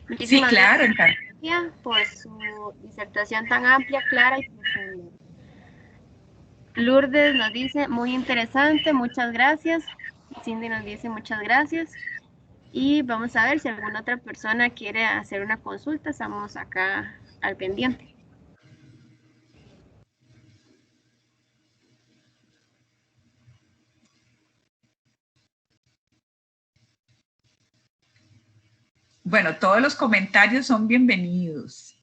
muchísimas gracias por su disertación tan amplia, clara y profunda. Lourdes nos dice, muy interesante, muchas gracias. Cindy nos dice, muchas gracias. Y vamos a ver si alguna otra persona quiere hacer una consulta. Estamos acá al pendiente. Bueno, todos los comentarios son bienvenidos.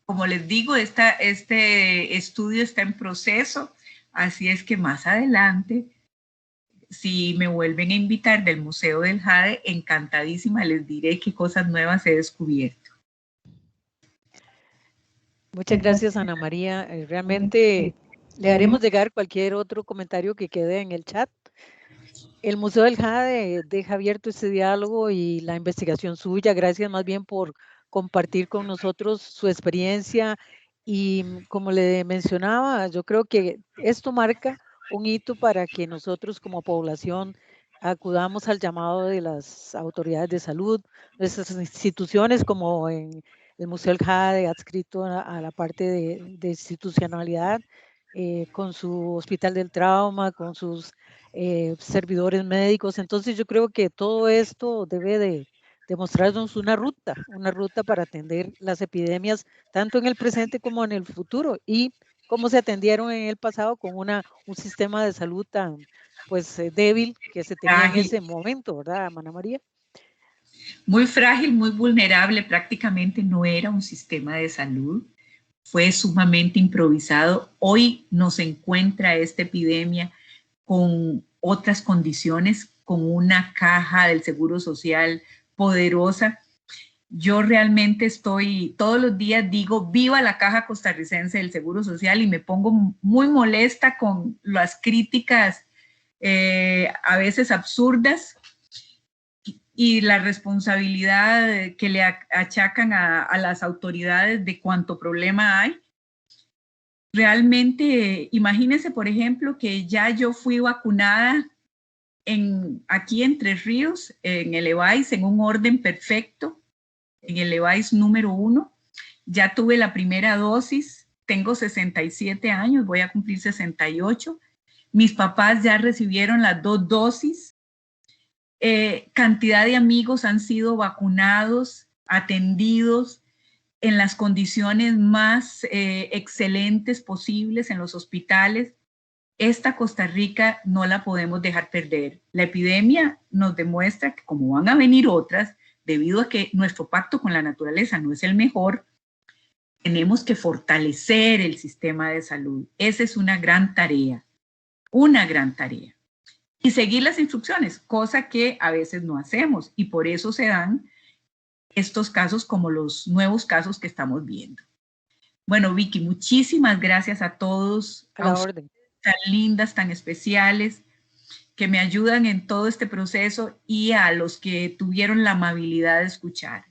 Como les digo, este estudio está en proceso, así es que más adelante, si me vuelven a invitar del Museo del Jade, encantadísima les diré qué cosas nuevas he descubierto. Muchas gracias, Ana María. Realmente le haremos llegar cualquier otro comentario que quede en el chat. El Museo del Jade deja abierto este diálogo y la investigación suya. Gracias más bien por compartir con nosotros su experiencia y como le mencionaba, yo creo que esto marca un hito para que nosotros como población acudamos al llamado de las autoridades de salud, nuestras instituciones como en el Museo del Jade adscrito a la parte de institucionalidad, con su Hospital del Trauma, con sus servidores médicos. Entonces yo creo que todo esto debe de mostrarnos una ruta para atender las epidemias, tanto en el presente como en el futuro, y cómo se atendieron en el pasado con un sistema de salud tan pues débil que se tenía en ese momento, ¿verdad, Ana María? Muy frágil, muy vulnerable, prácticamente no era un sistema de salud, fue sumamente improvisado. Hoy nos encuentra esta epidemia con otras condiciones, con una caja del Seguro Social poderosa. Yo realmente todos los días digo, viva la caja costarricense del Seguro Social, y me pongo muy molesta con las críticas a veces absurdas, y la responsabilidad que le achacan a las autoridades de cuánto problema hay. Realmente, imagínense, por ejemplo, que ya yo fui vacunada aquí en Tres Ríos, en el EVAIS, en un orden perfecto, en el EVAIS número 1. Ya tuve la primera dosis, tengo 67 años, voy a cumplir 68. Mis papás ya recibieron las 2 dosis. Cantidad de amigos han sido vacunados, atendidos en las condiciones más excelentes posibles en los hospitales. Esta Costa Rica no la podemos dejar perder. La epidemia nos demuestra que como van a venir otras, debido a que nuestro pacto con la naturaleza no es el mejor, tenemos que fortalecer el sistema de salud. Esa es una gran tarea, una gran tarea. Y seguir las instrucciones, cosa que a veces no hacemos, y por eso se dan estos casos como los nuevos casos que estamos viendo. Bueno, Vicky, muchísimas gracias a todos. A la orden. Tan lindas, tan especiales, que me ayudan en todo este proceso, y a los que tuvieron la amabilidad de escuchar.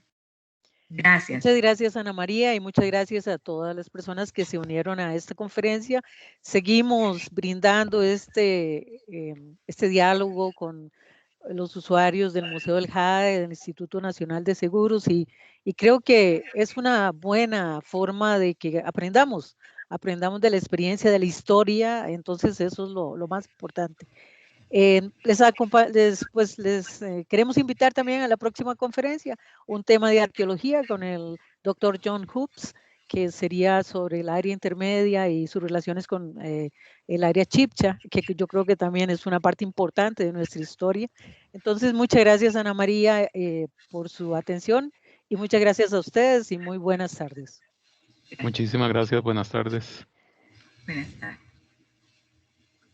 Gracias. Muchas gracias, Ana María, y muchas gracias a todas las personas que se unieron a esta conferencia. Seguimos brindando este diálogo con los usuarios del Museo del JADE, del Instituto Nacional de Seguros, y creo que es una buena forma de que aprendamos de la experiencia, de la historia. Entonces eso es lo más importante. Les queremos invitar también a la próxima conferencia, un tema de arqueología con el doctor John Hoops, que sería sobre el área intermedia y sus relaciones con el área chibcha, que yo creo que también es una parte importante de nuestra historia. Entonces, muchas gracias, Ana María, por su atención, y muchas gracias a ustedes y muy buenas tardes. Muchísimas gracias, buenas tardes. Buenas tardes.